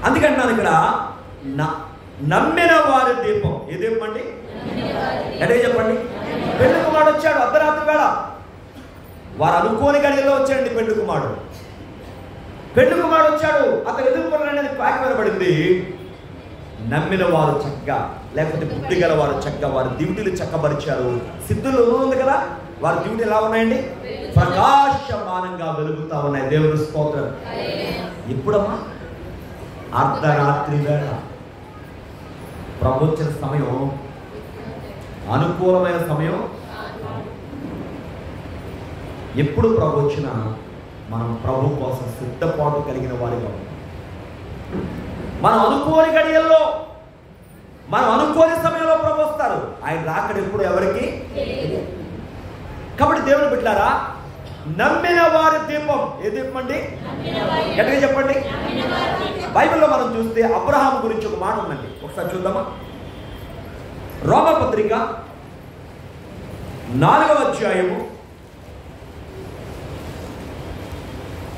అందుకంటున్నాను ఇక్కడ నమ్మిన వారి దీపం. ఏ దీపం అండి? ఎక్కడికి చెప్పండి. పెళ్లి కుమారుడు వచ్చాడు అర్ధరాత్రి వేళ. వారు అనుకోని గడియల్లో వచ్చాడండి పెళ్లి కుమారుడు. పెళ్లి కుమారుడు వచ్చాడు, అతను ఎదుర్కొన్నాడని పాకి వినబడింది. నమ్మిన వారు చక్కగా, లేకపోతే బుద్ధి గల వారు చక్కగా వారి డ్యూటీలు చక్కబరిచారు. సిద్ధులు ఉంది కదా, వారి డ్యూటీ ఎలా ఉన్నాయండి? ప్రకాశమానంగా వెలుగుతా ఉన్నాయి. దేవుని స్తోత్రం. ఎప్పుడమ్మా? అర్ధరాత్రి వేళ ప్రభు వచ్చిన సమయం అనుకూలమైన సమయం. ఎప్పుడు ప్రభు వచ్చినా మనం ప్రభు కోసం సిద్ధపాటు కలిగిన వారిగా ఉన్నాం. మనం అనుకోని గడియల్లో, మనం అనుకోని సమయంలో ప్రభు వస్తారు. ఆయన రాకడ ఎప్పుడు ఎవరికి? కాబట్టి దేవుని బిడ్డలారా, నమ్మిన వారి దీపం. ఏ దీపం అండి? గట్టిగా చెప్పండి. బైబిల్లో మనం చూస్తే అబ్రహాం గురించి ఒక మాట ఉందండి. ఒకసారి చూద్దామా? రోమపత్రిక 4వ అధ్యాయము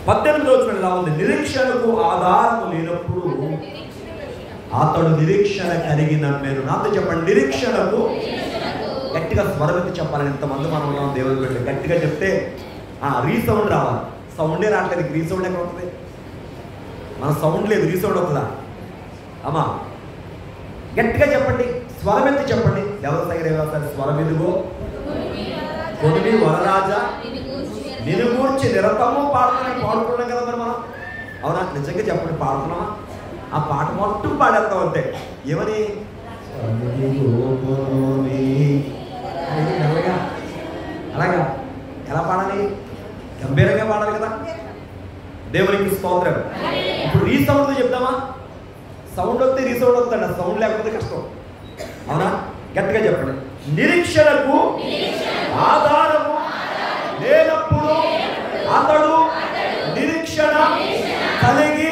18వ వచనం ఇలా ఉంది. నిరీక్షణకు ఆధారము లేనప్పుడు అతడు నిరీక్షణ కలిగి నమ్మారు. నాతో చెప్పండి, నిరీక్షణకు. గట్టిగా స్వరమెత్తి చెప్పాలని ఎంతమంది మనం ఉన్నాం దేవుని బిడ్డలు. గట్టిగా చెప్తే రీసౌండ్ రావాలి. సౌండే రావట్లేదు. రీసౌండ్ ఎక్కడ ఉంటుంది? మన సౌండ్ లేదు, రీసౌండ్ వస్తుందా? అమ్మా గట్టిగా చెప్పండి, స్వరమెత్తి చెప్పండి. ఎవరి దగ్గర ఏమవుతారు? స్వరం ఎదుగో కొనివి వరరాజా నిన్ను గూర్చి నిరతము పాడుకున్నాం కదా మరి మనం. అవునా? నిజంగా చెప్పండి, పాడుతున్నామా? ఆ పాట మొత్తం పాడేస్తాం అంతే. ఏమని? అలాగా ఎలా పాడాలి? గంభీరంగా పాడాలి కదా. దేవునికి స్తోత్రం. ఇప్పుడు రీసౌండ్తో చెప్తామా? సౌండ్ వస్తే రీసౌండ్ వస్తుందండి. సౌండ్ లేకపోతే కష్టం. అవునా? గట్టిగా చెప్పండి. నిరీక్షణకు ఆధారము లేనప్పుడు అతడు నిరీక్షణ కలిగి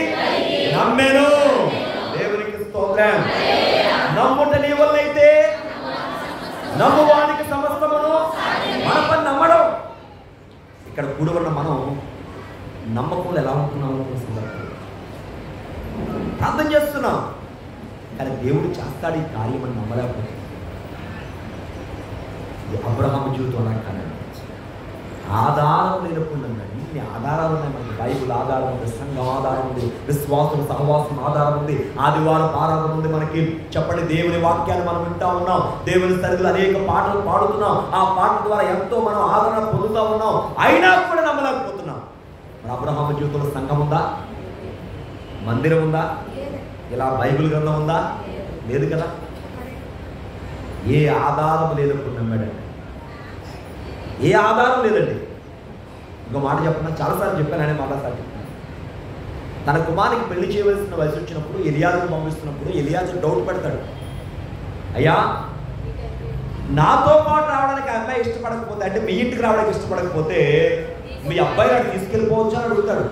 నమ్మెను. దేవునికి స్తోత్రం. నమ్ముట నీ వల్ల అయితే నమ్మువానికి సమస్తమును. మన పని నమ్మడం. ఇక్కడ కూడి ఉన్న మనం నమ్మకంలో ఎలా ఉంటున్నాము? ప్రార్థన చేస్తున్నాం, కానీ దేవుడు చేస్తాడు ఈ కార్యం అని నమ్మలేకపోతే. అబ్రహాము జీవితం అలా కాదండి. ఆధారం లేనప్పుడు ఇన్ని ఆధారాలు ఉన్నాయి మనకి. బైబుల్ ఆధారం ఉంది, సంఘం ఆధారం ఉంది, విశ్వాసం సహవాసం ఆధారం ఉంది, ఆదివారం ఆరాధన ఉంది మనకి. చెప్పండి, దేవుని వాక్యాన్ని మనం వింటా ఉన్నాం, దేవుని సరిగ్గా అనేక పాటలు పాడుతున్నాం. ఆ పాటల ద్వారా ఎంతో మనం ఆదరణ పొందుతూ ఉన్నాం. అయినా కూడా నమ్మలేకపోతున్నాం. మరి అబ్రహాము జీవితంలో సంఘం ఉందా? మందిరం ఉందా? ఇలా బైబిల్ గ్రంథం ఉందా? లేదు కదా. ఏ ఆధారం లేనప్పుడు నమ్మాడండి. ఏ ఆధారం లేదండి. ఇంకో మాట చెప్పిన చాలాసార్లు చెప్పానని మరోసారి చెప్తాను. తన కుమారునికి పెళ్లి చేయవలసిన వయసు వచ్చినప్పుడు ఎలియాజరును పంపిస్తున్నప్పుడు ఎలియాజరు డౌట్ పెడతాడు. అయ్యా, నాతో పాటు రావడానికి ఆ అమ్మాయి ఇష్టపడకపోతే, అంటే మీ ఇంటికి రావడానికి ఇష్టపడకపోతే మీ అబ్బాయి నాడు తీసుకెళ్ళిపోవచ్చు అని అడుగుతాడు.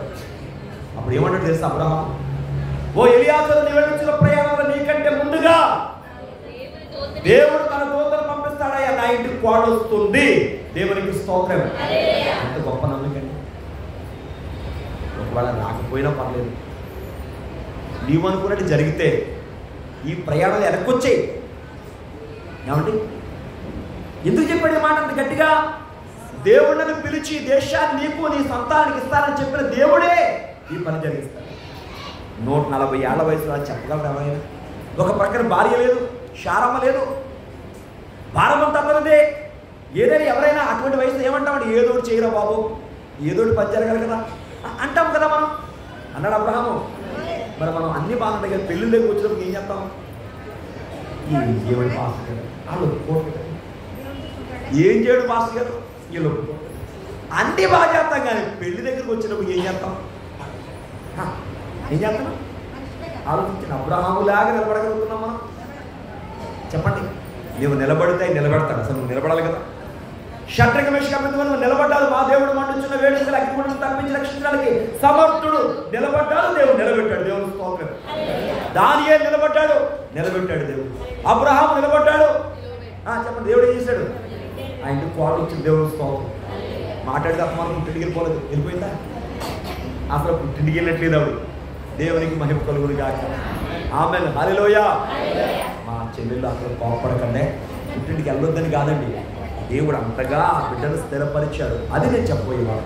అప్పుడు ఏమంటాడు తెలుసా అబ్రహాము? ఓ ఎలియాజరు, నీ వెళ్ళిన ప్రయాణంలో నీకంటే ముందుగా దేవుడు తన దూతను పంపిస్తాడయ్యా, నా ఇంటికి కోడ వస్తుంది. దేవునికి స్తోత్రం. ఎంత గొప్ప నమ్మకండి. ఒకవేళ రాకపోయినా పర్లేదు, నీవు అనుకున్నట్టు జరిగితే ఈ ప్రయాణాలు వెనక్కొచ్చాయి. ఏమండి? ఎందుకు చెప్పాడు మాట అంత గట్టిగా? దేవుడిని పిలిచి దేశాన్ని నీకు నీ సంతానానికి ఇస్తానని చెప్పిన దేవుడే ఈ పని జరిగిస్తాడు. 140 ఏళ్ల వయసులో చెప్పగలరు ఎవరైనా? ఒక ప్రక్కన భార్య లేదు, శారమ్మ లేదు, భారమంతా అన్నదే. ఏదైనా ఎవరైనా అటువంటి వయసులో ఏమంటామండి? ఏదోటి చేయరా బాబు, ఏదోటి పని జరగాలి కదా అంటాం కదా మనం. అన్నాడు అబ్రహాము. మరి మనం అన్ని బాగుంటాయి కదా, పెళ్ళిళ్ళ దగ్గర వచ్చినప్పుడు ఏం చేస్తాం? ఏమని పాస్టర్ గారు వాళ్ళు ఏం చేయడు పాస్టర్ గారు వీళ్ళు అన్నీ బాగా చేస్తాం, కానీ పెళ్లి దగ్గరకు వచ్చినప్పుడు ఏం చేస్తాం? ఏం చేస్తాం? ఆలోచించిన అబ్రహాములాగా నిలబడగలుగుతున్నాం మనం? చెప్పండి. నువ్వు నిలబడితే నిలబెడతాడు. అసలు నువ్వు నిలబడాలి కదా. షడ్రక మేషక అబేద్నెగో నిలబడ్డాడు. మా దేవుడు మండుచున్న వేడిని అగ్నిగుండం తప్పించి రక్షించడానికి సమర్థుడు. నిలబడ్డాడు, దేవుడు నిలబెట్టాడు. దేవుని స్తోత్రం. దానియేలు నిలబడ్డాడు, నిలబెట్టాడు దేవుడు. అబ్రహాము నిలబడ్డాడు. చెప్పండి, దేవుడు ఏం చేశాడు? ఆయనకి కోట ఇచ్చిన దేవుని స్తోత్రం. మాట్లాడితే అపమానం పుట్టింటికి వెళ్ళిపోలేదు. వెళ్ళిపోయిందా? అసలు పుట్టింటికి వెళ్ళట్లేదు ఆవిడ. దేవునికి మహిమ కలుగును గాక. ఆమేన్, హల్లెలూయా. మా చెల్లెళ్ళు అసలు కోపడకండి. పుట్టింటికి వెళ్ళొద్దని కాదండి, దేవుడు అంతగా ఆ బిడ్డను స్థిరపరిచాడు. అది నేను చెప్పబోయేవాడు.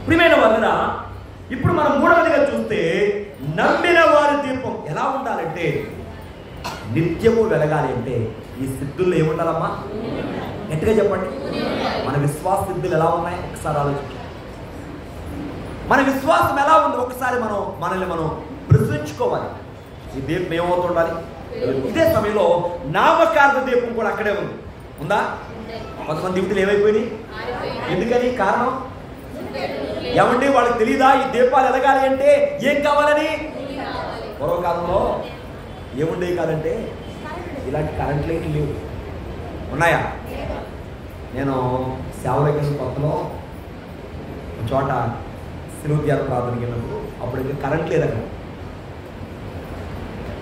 ప్రియమైన వాళ్ళరా, ఇప్పుడు మనం మూడవదిగా చూస్తే నమ్మిన వారి దీపం ఎలా ఉండాలంటే నిత్యము వెలగాలి అంటే ఈ సిద్ధుల్లో ఏముండాలమ్మా? గట్టిగా చెప్పండి. మన విశ్వాస సిద్ధులు ఎలా ఉన్నాయి ఒకసారి ఆలోచించండి. మన విశ్వాసం ఎలా ఉంది ఒకసారి మనల్ని మనం ప్రశ్నించుకోవాలి. ఈ దీపం ఏమవుతుండాలి? ఇదే సమయంలో నామకార్థ దీపం కూడా అక్కడే ఉంది. ఉందా? కొంతమంది దీపాలు ఏమైపోయినాయి? ఎందుకని? కారణం ఏమండి? వాళ్ళకి తెలీదా ఈ దీపాలు ఎలగాలి అంటే ఏం కావాలని? పూర్వకాలంలో ఏముండేవి కాదంటే ఇలాంటి కరెంట్ లైట్లు లేవు. ఉన్నాయా? నేను సేవలకి కొత్తలో చోట శిలువ ప్రార్థనకి వెళ్ళినప్పుడు అప్పుడు కరెంట్ లేదు అక్కడ.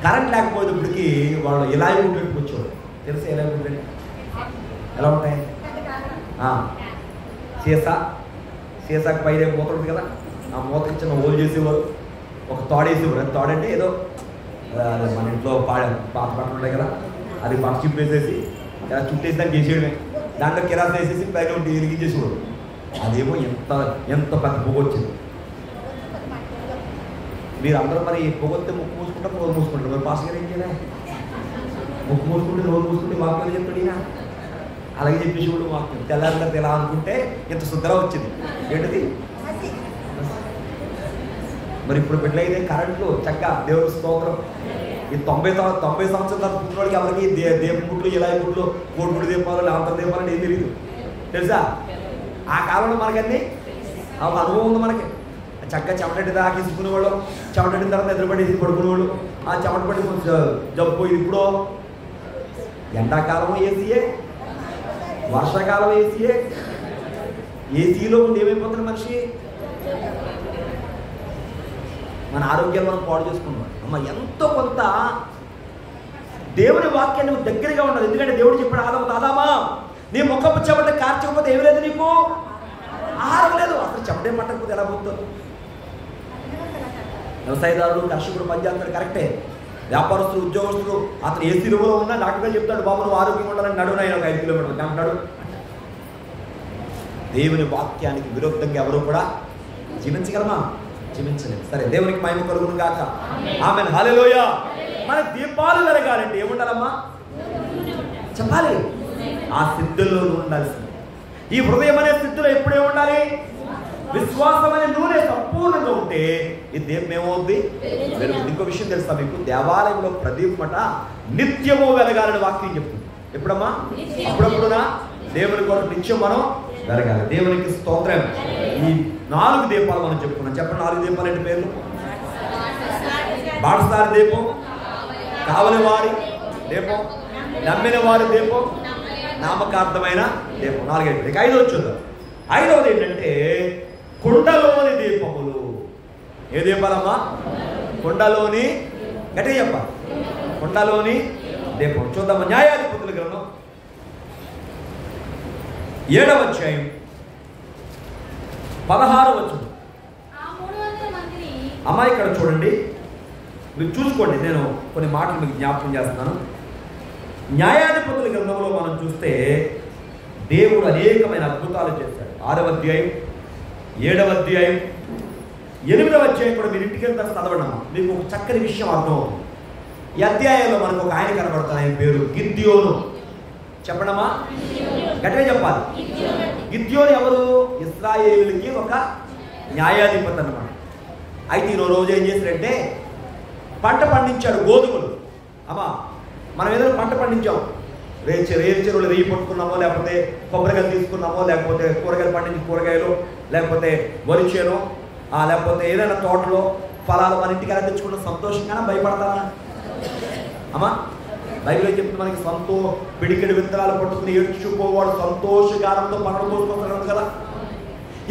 కరెంట్ లేకపోయేటప్పటికి వాళ్ళు ఎలా ఉండేట్టు వచ్చేవాడు. తెలుసా ఎలా ఉంటుంది? ఎలా ఉంటాయి? సీసాకు పైన మూత ఉంటుంది కదా, ఆ మూతకి చిన్న హోల్ చేసేవారు, ఒక తోడేసేవారు. అది తోడంటే ఏదో మన ఇంట్లో పాత బట్టలు ఉంటాయి కదా, అది పక్క చిప్పేసేసి ఇలా చుట్టేసి దాన్ని చేసేయడమే. దాంట్లో కిరాసన వేసేసి పైన ఉంటే వెలిగించేసేవాడు. అదేమో ఎంత పెద్ద పొగ వచ్చింది. మీరు అందరూ మరి పొగొస్తే ముక్కు మూసుకుంటారు, రోజు మూసుకుంటారు. మరి పాస్ గారు ఏం చేయాలి? ముక్కు మూసుకుంటే రోజు మూసుకుంటే వాక్యాలు చెప్తాడు ఈయన. అలాగే చెప్పేసి కూడా వాక్యం తెల్లారిగా తెలా అనుకుంటే ఇంత శుద్ధగా వచ్చింది. ఏంటిది? మరి ఇప్పుడు పెళ్ళైతే కరెంట్లు చక్కగా దేవుడి స్తోత్రం. ఈ 90 సంవత్సరాల పుట్టినోడికి ఎవరికి దీప పుట్లు, ఇలా పుట్లు, కోడిపుడు దీపాలు, అంతర్ దీపాలు ఏం తెలియదు. తెలుసా? ఆ కాలంలో మనకన్నీ అనుభవం ఉంది. మనకి చక్కగా చెమటెట్టి దాకా తీసుకునేవాళ్ళు, చెమటెట్టిన తర్వాత నిద్రపడేసి పడుకునేవాళ్ళు. ఆ చెమట పడి జబ్బు. ఇప్పుడు ఎండాకాలం ఏసీయే, వర్షాకాలం ఏసీయే. ఏసీలో ఉండి ఏమైపోతుంది మనిషి? మన ఆరోగ్యాన్ని మనం పాడు చేసుకున్నాం. అమ్మ ఎంతో కొంత దేవుని వాక్యాన్ని దగ్గరగా ఉన్నది. ఎందుకంటే దేవుడు చెప్పాడు, ఆదామా నీ ముఖపు చెమట కార్చకపోతే ఏమి లేదు, నీకు ఆహారం లేదు. అసలు చెమటే పట్టకపోతే ఎలా పోతుంది? వ్యవసాయదారుడు, కర్షకుడు పనిచేస్తాడు, కరెక్టే. వ్యాపారస్తులు, ఉద్యోగస్తులు, అతను ఏసీ రూమ్లో ఉన్నా డాక్టర్ చెప్తాడు, బాబు నువ్వు ఆరోగ్యంగా ఉండాలని నడువునైనా ఒక 5 కిలోమీటర్లు అంటాడు. దేవుని వాక్యానికి విరుద్ధంగా ఎవరు కూడా జీవించగలమా? జీవించలేదు. సరే, దేవునికి మహిమ కలుగును గాక. ఆమేన్, హల్లెలూయా. మన దీపాలు వెలగాలంటే ఏముండాలమ్మా? చెప్పాలి. ఆ సిద్ధుల్లో ఉండాల్సింది. ఈ హృదయం అనే సిద్ధులో ఎప్పుడే ఉండాలి? విశ్వాసం అనే నూనె సంపూర్ణంగా ఉంటే ఈ దీపం ఏమవుద్ది? వెలుగుతుంది. ఇంకో విషయం తెలుసా మీకు? దేవాలయంలో ప్రదీపమట నిత్యము వెలగాలని వాక్యం చెప్తుంది. ఎప్పుడమ్మా? అప్పుడప్పుడునా దేవుని కొరకు నిత్యం మనం వెలగాలి. దేవునికి స్తోత్రం. ఈ 4 దీపాలు మనం చెప్పుకున్నాం. చెప్పండి, 4 దీపాలు ఏంటి పేర్లు? బాటసారి దీపం, కావలి వారి దీపం, నమ్మిన వారి దీపం, నామకార్థమైన దీపం. 4 అయిపోయింది. ఇక 5వ చూద్దాం. 5వది ఏంటంటే కుండలోని దీపములు. ఏ దీపాలమ్మా? కుండలోని, గట్టిగా చెప్పాలి, కుండలోని దీపం. చూద్దామా? న్యాయాధిపతుల గ్రంథం 7వ అధ్యాయం 16వ వచనం. అమ్మా ఇక్కడ చూడండి, మీరు చూసుకోండి. నేను కొన్ని మాటలు మీకు జ్ఞాపకం చేస్తున్నాను. న్యాయాధిపతుల గ్రంథంలో మనం చూస్తే దేవుడు అనేకమైన అద్భుతాలు చేశాడు. 6వ అధ్యాయం, 7వ అధ్యాయం, 8వ అధ్యాయం కూడా మీరు ఇంటికి వెళ్తే చదవడమ్మా, మీకు ఒక చక్కని విషయం అర్థమవుతుంది. ఈ అధ్యాయంలో మనకు ఒక ఆయన కనబడతాడు. ఆయన పేరు గిద్యోను. చెప్పడమా? గట్టిగా చెప్పాలి. గిద్యోను ఎవరు? ఇశ్రాయేలుకి ఒక న్యాయాధిపతి అన్నమాట. అయితే ఈరోజు రోజు ఏం చేశారంటే పంట పండించాడు, గోధుమలు. అమ్మా మనం ఏదైనా పంట పండించాం, రేరు చెరువులు రెయ్యి పట్టుకున్నామో, లేకపోతే కొబ్బరికాయలు తీసుకున్నామో, లేకపోతే కూరగాయలు పండించి కూరగాయలు, లేకపోతే వరి చేను, లేకపోతే ఏదైనా తోటలో ఫలాలు మన ఇంటికి ఎలా తెచ్చుకుంటే సంతోషంగానే భయపడతారా? అమ్మా బైబిల్ ఏం చెప్తుంది మనకి? పిడికిడి విత్తనాలు పట్టుకుని ఏడ్చుకోవాడు సంతోషగానంతో పంటలు కోసుకుంటున్నాడు కదా.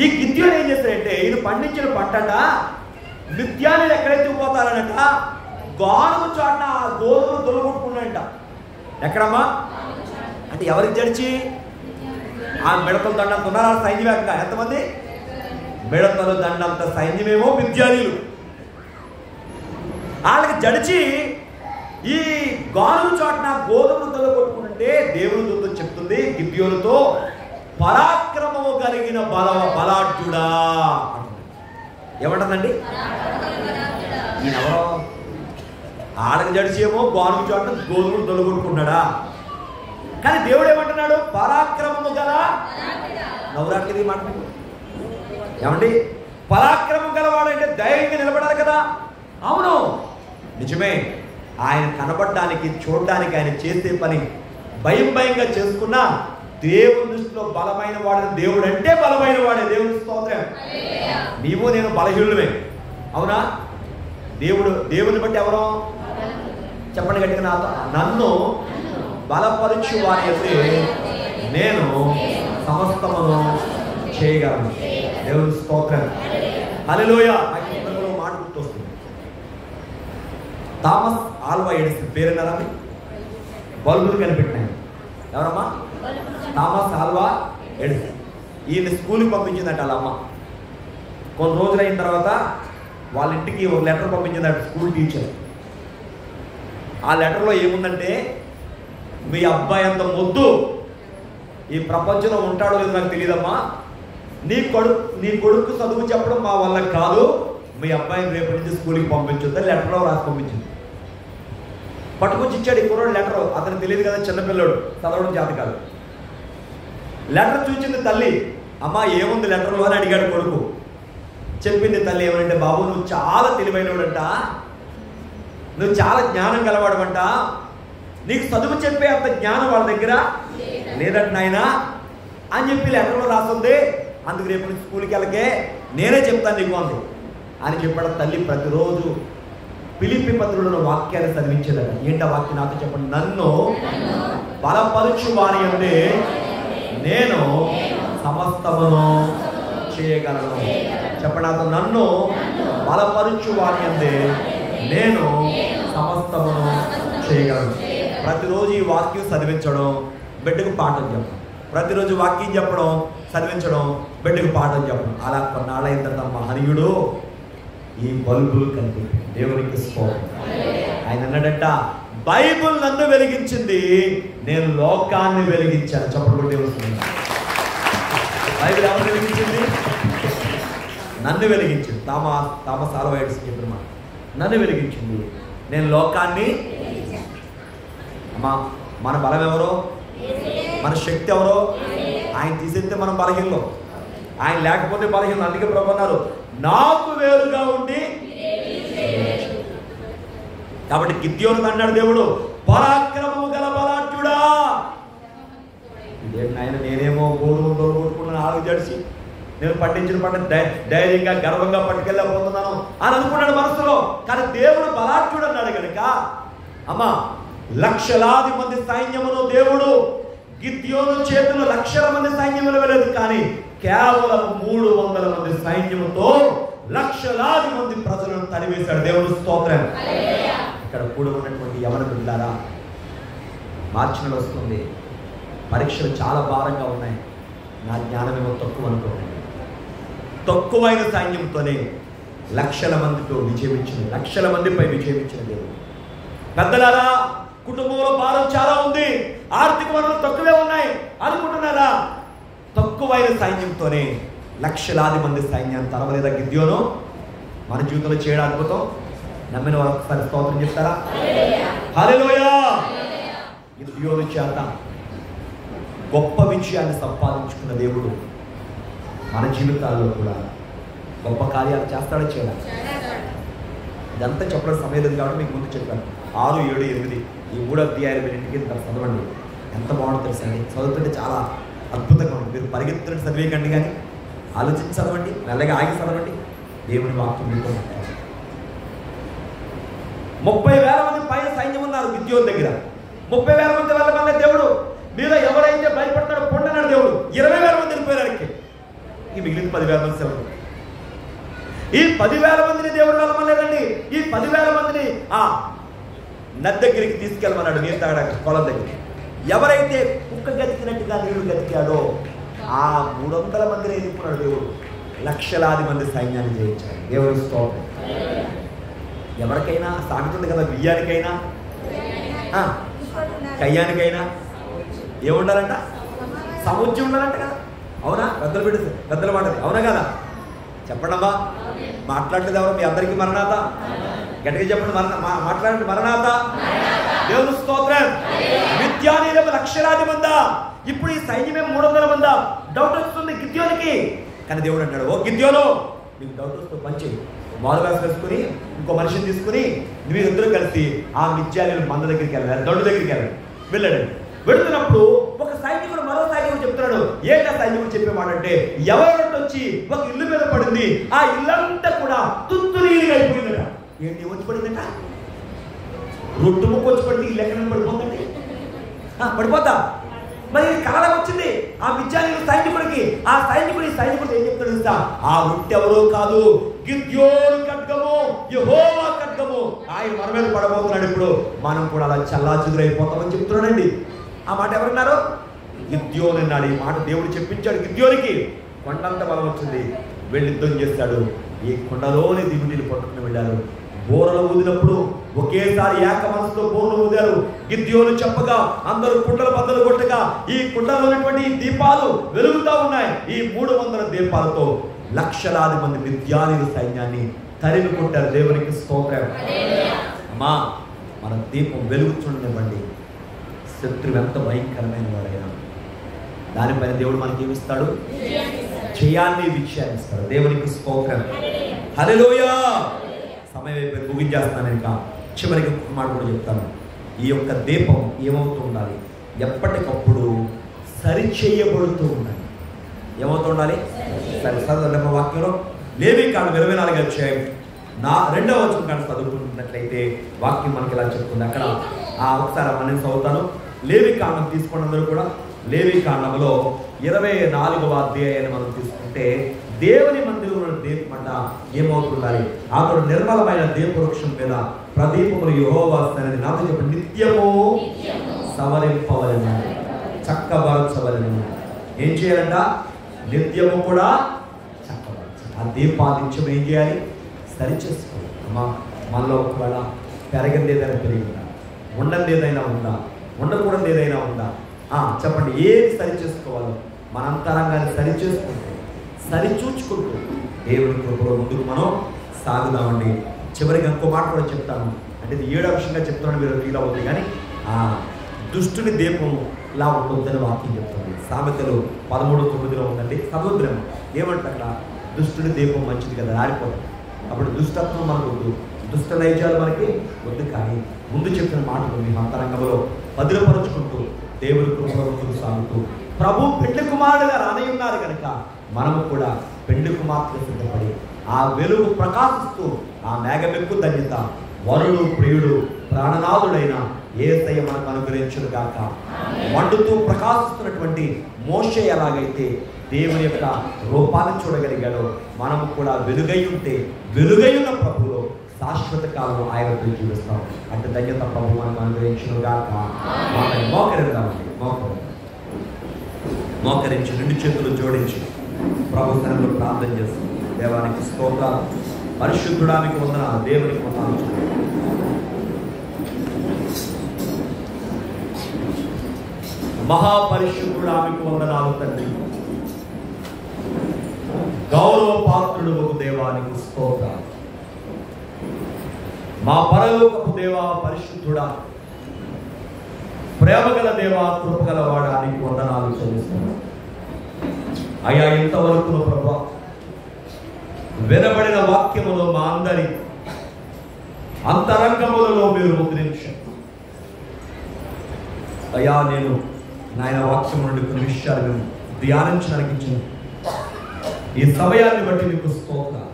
ఈ గిద్యోను ఏం చేస్తాడంటే ఈయన పండించిన పంటట మిద్యానీలు ఎక్కడైతే పోతారనట గానుగు చాటున ఆ గోధుమలు దొరకొట్టుకున్నాడంట. ఎక్కడమ్మా అంటే ఎవరికి జడిచి? ఆ మిడతల దండంత ఉన్నారు ఆ సైన్యం. ఎంతమంది? మిడతల దండంత సైన్యమేమో మిద్యానీలు. వాళ్ళకి జడిచి ఈ గానుగు చాటున గోధుమలు దొరకొట్టుకుంటే దేవుని దూత చెప్తుంది గిద్యోనుతో, పరాక్రమము కలిగిన బలాఢ్యుడా. ఏమంటుందండి? ఈయనెవరో ఆడకు జడిసేమో గోనుకు చోట గోధుమలు తొలగొట్టుకున్నాడా? కానీ దేవుడు ఏమంటున్నాడు? పరాక్రమము గల నవరాత్రి మాట ఏమండి? పరాక్రమం గలవాడంటే ధైర్యంగా నిలబడాలి కదా. అవును, నిజమే. ఆయన కనబడడానికి, చూడడానికి, ఆయన చేసే పని భయంగా చేసుకున్నా దేవుని దృష్టిలో బలమైన వాడని, దేవుడు అంటే బలమైన వాడే. దేవుని స్తోత్రం. నీవు నేను బలహీనులమే, అవునా? దేవుని బట్టి ఎవరో చెప్పండి గట్టిగా నాతో. నన్ను బలపరచు వారి అయితే నేను సమస్తమును చేయగలను. దేవుని స్తోత్రం. హల్లెలూయా. మాట గుర్తొస్తుంది. థామస్ ఆల్వా ఎడిసన్ పేరున్నారా? బల్బులు కనిపెట్టినాయి. ఎవరమ్మా? Thomas Alva Edison. ఈయన స్కూల్కి పంపించిందట వాళ్ళ అమ్మ. కొన్ని రోజులు అయిన తర్వాత వాళ్ళ ఇంటికి ఒక లెటర్ పంపించిందట స్కూల్ టీచర్. ఆ లెటర్లో ఏముందంటే, మీ అబ్బాయి అంత మొద్దు ఈ ప్రపంచంలో ఉంటాడో లేదో నాకు తెలియదమ్మా, నీ కొడుకు చదువు చెప్పడం మా వల్ల కాదు, మీ అబ్బాయిని రేపటి నుంచి స్కూల్కి పంపించొద్దని లెటర్లో రాసి పంపించింది. పట్టుకొచ్చి ఇచ్చాడు ఈ కుర్రోడు లెటర్. అతను తెలియదు కదా, చిన్నపిల్లడు, చదవడం చేత కాదు. లెటర్ చూసింది తల్లి. అమ్మ ఏముంది లెటర్లో అని అడిగాడు కొడుకు. చెప్పింది తల్లి ఏమంటే, బాబు నువ్వు చాలా తెలివైనవాడంట, నువ్వు చాలా జ్ఞానం గలవాడమంట, నీకు చదువు చెప్పే అంత జ్ఞానం వాళ్ళ దగ్గర లేదంట నాయన అని చెప్పి లెటర్లో రాస్తుంది. అందుకు రేపు నుంచి స్కూల్కి వెళ్ళకే నేనే చెప్తాను నీకు అంది అని చెప్పాడు. తల్లి ప్రతిరోజు ఫిలిప్పీ పత్రికలో వాక్యాన్ని చదివించేదట. ఏంటా వాక్యం నాతో చెప్పండి. నన్ను బలపరచు వారి అంటే నేను సమస్తమును చేయగలను. చెప్పండి నాతో. నన్ను బలపరచు వారి అంటే నేను సమస్తమును చేయగలను. ప్రతిరోజు ఈ వాక్యం చదివించడం, బిడ్డకు పాఠం చెప్పడం. ప్రతిరోజు వాక్యం చెప్పడం, చదివించడం, బిడ్డకు పాఠం చెప్పడం. అలా కొన్నాళ్ళైన తర్వాత మహనీయుడు ఈ బల్బులు కలిపి దేవునికి స్తోత్రం. ఆయన అన్నాడట, బైబుల్ నన్ను వెలిగించింది, నేను లోకాన్ని వెలిగించాను. చెప్పడం దేవుడు. బైబిల్ ఎవరు వెలిగించింది? నన్ను వెలిగించింది. థామస్ ఆల్వా ఎడిసన్ చెప్పిన మాట. నన్ను వెలిగించింది, నేను లోకాన్ని. అమ్మా, మన బలం ఎవరో, మన శక్తి ఎవరో? ఆయన తీసేస్తే మనం బలహీనం, ఆయన లేకపోతే బలహీనం. అందుకే ప్రభు అన్నారు, నాకు వేరుగా ఉండి. కాబట్టి గిద్యోను అన్నాడు దేవుడు, పరాక్రమము గల బలాఢ్యుడా. ఇదేంటి ఆయన, నేనేమో గోధుమలు తోలుకుంటున్నాను, ఆలు జడిసి నేను పండించిన పంట ధైర్యంగా గర్వంగా పట్టుకెళ్ళకపోతున్నాను అని అనుకున్నాడు మనసులో. కానీ దేవుడు బలాఢ్యుడు అన్నాడు కనుక, అమ్మా లక్షలాది మంది సైన్యమును దేవుడు గిద్యోను చేతులు లక్షల మంది సైన్యములు వెళ్ళలేదు, కానీ కేవలం 300 మంది సైన్యముతో లక్షలాది మంది ప్రజలను తరివేశాడు. దేవుడు స్తోత్రం. ఇక్కడ కూడా ఉన్నటువంటి యవన బిడ్డలారా, మార్చి నెల వస్తుంది, పరీక్షలు చాలా భారంగా ఉన్నాయి. నా జ్ఞానమేమో తక్కువ అనుకోండి. తక్కువైన సైన్యంతోనే లక్షల మందితో విజయమిచ్చిన, లక్షల మందిపై విజయమిచ్చిన దేవుడు. పెద్దలారా, కుటుంబంలో భారం చాలా ఉంది, ఆర్థిక వనరులు తక్కువే ఉన్నాయి అనుకుంటున్నారా? తక్కువైన సైన్యంతోనే లక్షలాది మంది సైన్యాన్ని తరవలేదా గిద్యోను? మన జీవితంలో చేయడం అద్భుతం. నమ్మిన వారు ఒకసారి స్తోత్రం చెప్తారా? హల్లెలూయా. గిద్యోను చేత గొప్ప విజయాన్ని సంపాదించుకున్న దేవుడు మన జీవితాల్లో కూడా గొప్ప కార్యాలు చేస్తాడో చేయాలి. ఇదంతా చెప్పడం సమయం లేదు కాబట్టి మీకు ముందు చెప్పాను. 6, 7, 8 ఈ 3 అధ్యాయాలు మీరు ఇంటికి చదవండి. ఎంత బాగుంటుందో తెలుసండి. చదువుతుంటే చాలా అద్భుతంగా ఉంటుంది. మీరు పరిగెత్తుతుంటే చదివేయకండి, కానీ ఆలోచించి చదవండి, మెల్లగా ఆగి చదవండి. దేవుని వాక్యం మీతో 30,000 మంది పైన సైన్యం ఉన్నారు గిద్యోను దగ్గర. 30,000 మంది వెళ్ళమన్న దేవుడు, మీలో ఎవరైతే భయపడతాడో పొందన్నాడు దేవుడు. 20,000 మంది వెళ్ళిపోయారు. ఈ మిగిలిన 10,000 మంది సెలవు. ఈ 10,000 మందిని దేవుడు వెళ్ళమలేదండి. ఈ 10,000 మందిని నది దగ్గరికి తీసుకెళ్ళమన్నాడు, నీరు తాగడానికి పొలం దగ్గరికి. ఎవరైతే కుక్క గతికినట్టుగా నీరు గతికాడో ఆ 300 మందిని ఎదుర్కొన్నాడు దేవుడు. లక్షలాది మంది సైన్యాన్ని జయించాడు. దేవుడు స్తోత్రం. ఎవరికైనా సాగుతుంది కదా, బియ్యానికైనా కయ్యానికైనా ఏముండాలంట? సముద్రం ఉండాలంట కదా. అవునా? పెద్దల మాటది అవునా కదా? చెప్పండమ్మా. మాట్లాడలేదు ఎవరు? మీ అందరికీ మరణాత. గట్టిగా చెప్పండి, మాట్లాడండి. మరణాత. దేవుని స్తోత్రం. మిద్యానీయులకు లక్షలాది మందా, ఇప్పుడు ఈ సైన్యమే 300 మందా. డౌట్ వస్తుంది గిద్యోనికి. కానీ దేవుడు అంటాడు, ఓ గిద్యోను, నీకు డౌట్ వస్తూ పంచి మారువేషం వేసుకుని ఇంకో మనిషిని తీసుకుని నువ్వు ఇద్దరు కలిసి ఆ మిద్యానీయుల మంద దగ్గరికి వెళ్ళాలి, దండు దగ్గరికి వెళ్ళాడు. వెళుతున్నప్పుడు ఒక సైనికుడు మరో సైనికుడు చెప్తున్నాడు. ఏంటా సైనికుడు చెప్పేవాడంటే, ఎవరంటే వచ్చి ఒక ఇల్లు మీద పడింది, ఆ ఇల్లంతా కూడా తుత్తునీలుగా అయిపోయిందట. ఏంటి వచ్చి పడిందట? రొట్టు ముక్క వచ్చి పడింది, ఇల్లు ఎక్కడ పడిపోతుందండి? పడిపోతా. మరి కళ వచ్చింది ఆ మిద్యానీయుల సైనికుడికి. ఆ సైనికుడు ఏం చెప్తాడు తెలుసా? ఆ రొట్టె ఎవరో కాదు, గిద్యోను ఖడ్గము, యెహోవా ఖడ్గము. ఆయన మన మీద పడబోతున్నాడు. ఇప్పుడు మనం కూడా అలా చల్లాచెదురైపోతామని చెప్తున్నాడండి. ఆ మాట ఎవరన్నారు? గిద్యోను అన్నాడు. ఈ మాట దేవుడు చెప్పించాడు గిద్యోనికి. కొండంత బలం వచ్చింది, వెళ్ళి యుద్ధం చేస్తాడు. ఈ కొండలోని దిగుడిని పట్టుకుని వెళ్ళారు. బోరలు ఊదినప్పుడు ఒకేసారి ఏక మనసుతో బోర్లు ఊదారు. గిద్యోను చెప్పగా అందరూ కుండల బద్దలు కొట్టగా ఈ కుండలో ఉన్నటువంటి దీపాలు వెలుగుతూ ఉన్నాయి. ఈ 300 దీపాలతో లక్షలాది మంది మిద్యానీయుల సైన్యాన్ని తరిమి కొట్టారు. దేవునికి స్తోత్రం. అమ్మా, మన దీపం వెలుగుతుండనివ్వండి. శత్రువు ఎంత భయంకరమైన వాడైనా దానిపైన దేవుడు మనకి ఏమిస్తాడు? జయాన్ని, విజయాన్ని ఇస్తాడు. దేవునికి స్తోత్రం. హల్లెలూయా. సమయం అయిపోయి ముగించేస్తాను. ఇంకా చివరికి ఒక మాట కూడా చెప్తాను. ఈ యొక్క దీపం ఏమవుతూ ఉండాలి? ఎప్పటికప్పుడు సరిచేయబడుతూ ఉండాలి. ఏమవుతూ ఉండాలి? సరే వాక్యంలో లేవీకాండం 24వ అధ్యాయం 2వ వచనం కానీ చదువుకుంటున్నట్లయితే వాక్యం మనకి ఇలా చెప్తుంది. అక్కడ ఒకసారి మనం చదువుతాను. లేవీకాండం తీసుకోండి అందరూ కూడా. లేవీకాండంలో 24వ అధ్యాయాన్ని మనం తీసుకుంటే దేవుని మందిరంలో దీపమంట ఏమవుతుండాలి? అతడు నిర్మలమైన దీపవృక్షం మీద ప్రదీపములు యెహోవా సన్నిధిని నాతో చెప్పండి, నిత్యము సవరింపవలెను, చక్కబరచవలెను. ఏం చేయాలంట? నిత్యము కూడా చక్కబరచాలి. ఆ దీపాన్ని నిత్యం ఏం చేయాలి? సరిచేసుకోవాలి. అమ్మా, మనలో ఒకవేళ పెరగంది ఏదైనా పెరిగిందా? ఉండదు ఏదైనా ఉందా? ఉండకూడదు ఏదైనా ఉందా? చెప్పండి. ఏది సరి చేసుకోవాలో మన అంతరంగాన్ని సరిచూచుకుంటూ దేవుని కృపలో ముందుకు మనం సాగుదామండి. చివరికి ఇంకో మాట కూడా చెప్తాను. అంటే ఇది 7వ విషయంగా చెప్తున్నాను, మీరు ఫీల్ అవుతుంది. కానీ దుష్టుని దీపం ఇలా ఉంటుందని వాక్యం చెప్తుంది. సామెతలు 13:9 ఉందండి. సముద్రం ఏమంటారా? దుష్టుని దీపం మంచిది కదా, ఆరిపోతుంది. అప్పుడు దుష్టత్వం మనకు వద్దు, దుష్ట నైజాలు మనకి వద్దు. కానీ ముందు చెప్పిన మాటలు మీ అంతరంగంలో భద్రపరుచుకుంటూ దేవుని కృపలో ముందుకు సాగుతూ ప్రభు పెళ్లి కుమారుడుగా రానయ్యున్నారు కనుక మనము కూడా పెళ్లి కుమార్తె సిద్ధపడి ఆ వెలుగు ప్రకాశిస్తూ ఆ మేఘమెక్కు ధన్యత వరుడు ప్రియుడు ప్రాణనాథుడైన యేసయ్య మనకు అనుగ్రహించును గాక. మండుతూ ప్రకాశిస్తున్నటువంటి మోషే ఎలాగైతే దేవుని యొక్క రూపాన్ని చూడగలిగాడో మనము కూడా వెలుగై ఉంటే వెలుగైన ప్రభులో శాశ్వత కాలం ఆయనతో జీవిస్తాం. అంటే ధన్యత ప్రభు మనకు అనుగ్రహించును గాక. మోకరిద్దామండి. మోకరించి 2 చేతులు జోడించి ప్రభు సన్నిధిలో ప్రార్థన చేస్తాం. దేవానికి స్తోత్రాలు. పరిశుద్ధుడానికి వందనాలు, దేవునికి వందనాలు. మహాపరిశుద్ధుడానికి వందనాలు తండ్రి. గౌరవ పాత్రుడు ఒక దేవానికి స్తోత్రాలు. మా పరలోకపు దేవా, పరిశుద్ధుడా, ప్రేమగల దేవా, కృపగల వాడానికి వందనాలు చెల్లిస్తున్నాను. అయ్యా, ఇంతవరకు ప్రభా వినబడిన వాక్యములో మా అందరి అంతరంగములలో మీరు ముద్రించారు. అయ్యా, నేను నాయన వాక్యం నుండి కొన్ని విషయాలు ధ్యానించడానికి ఇచ్చిన ఈ సమయాన్ని బట్టి మీకు స్తోత్రాలు.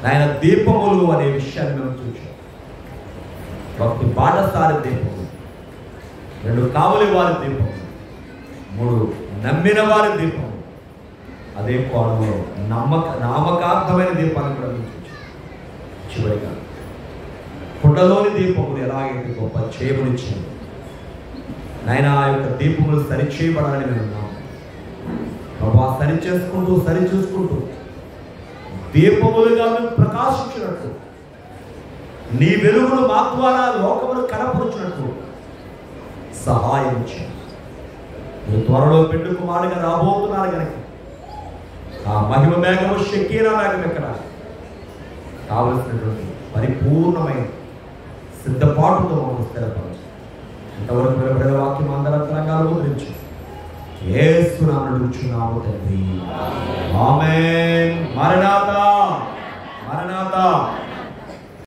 నాయన దీపములు అనే విషయాన్ని మేము చూసాం. ఒకటి బాటసారి దీపము, 2 కావలి వారి దీపము, 3 నమ్మిన వారి దీపము. అదే కోణంలో నామకార్థమైన దీపాన్ని కూడా మేము చూసాం. చివరిగా కుండలోని దీపములు ఎలాగైతే గొప్ప చేయబడిచ్చింది నాయన, ఆ యొక్క దీపములు సరిచేయబడాలని మేము ఉన్నాము ప్రభా. సరిచూసుకుంటూ దీపములుగా మేము ప్రకాశించినట్టు, నీ వెలుగులు మా ద్వారా లోకమును కనపరుచినట్టు సహాయం చేయండి. మీరు త్వరలో పెళ్లి కుమారుడిగా రాబోతున్నారు కనుక ఆ మహిమ మేఘము షకీనా మేఘం ఎక్కడ కావలసినటువంటి పరిపూర్ణమైన సిద్ధపాటుతో మమ్మల్ని స్థిరపరచు. ఇంతవరకు వినబడిన వాక్యం అందరం తరంగాలు ముద్రించి యేసు నామమున అడుగుచున్నాము తండ్రి. ఆమేన్. మరణాతా మరణాతా.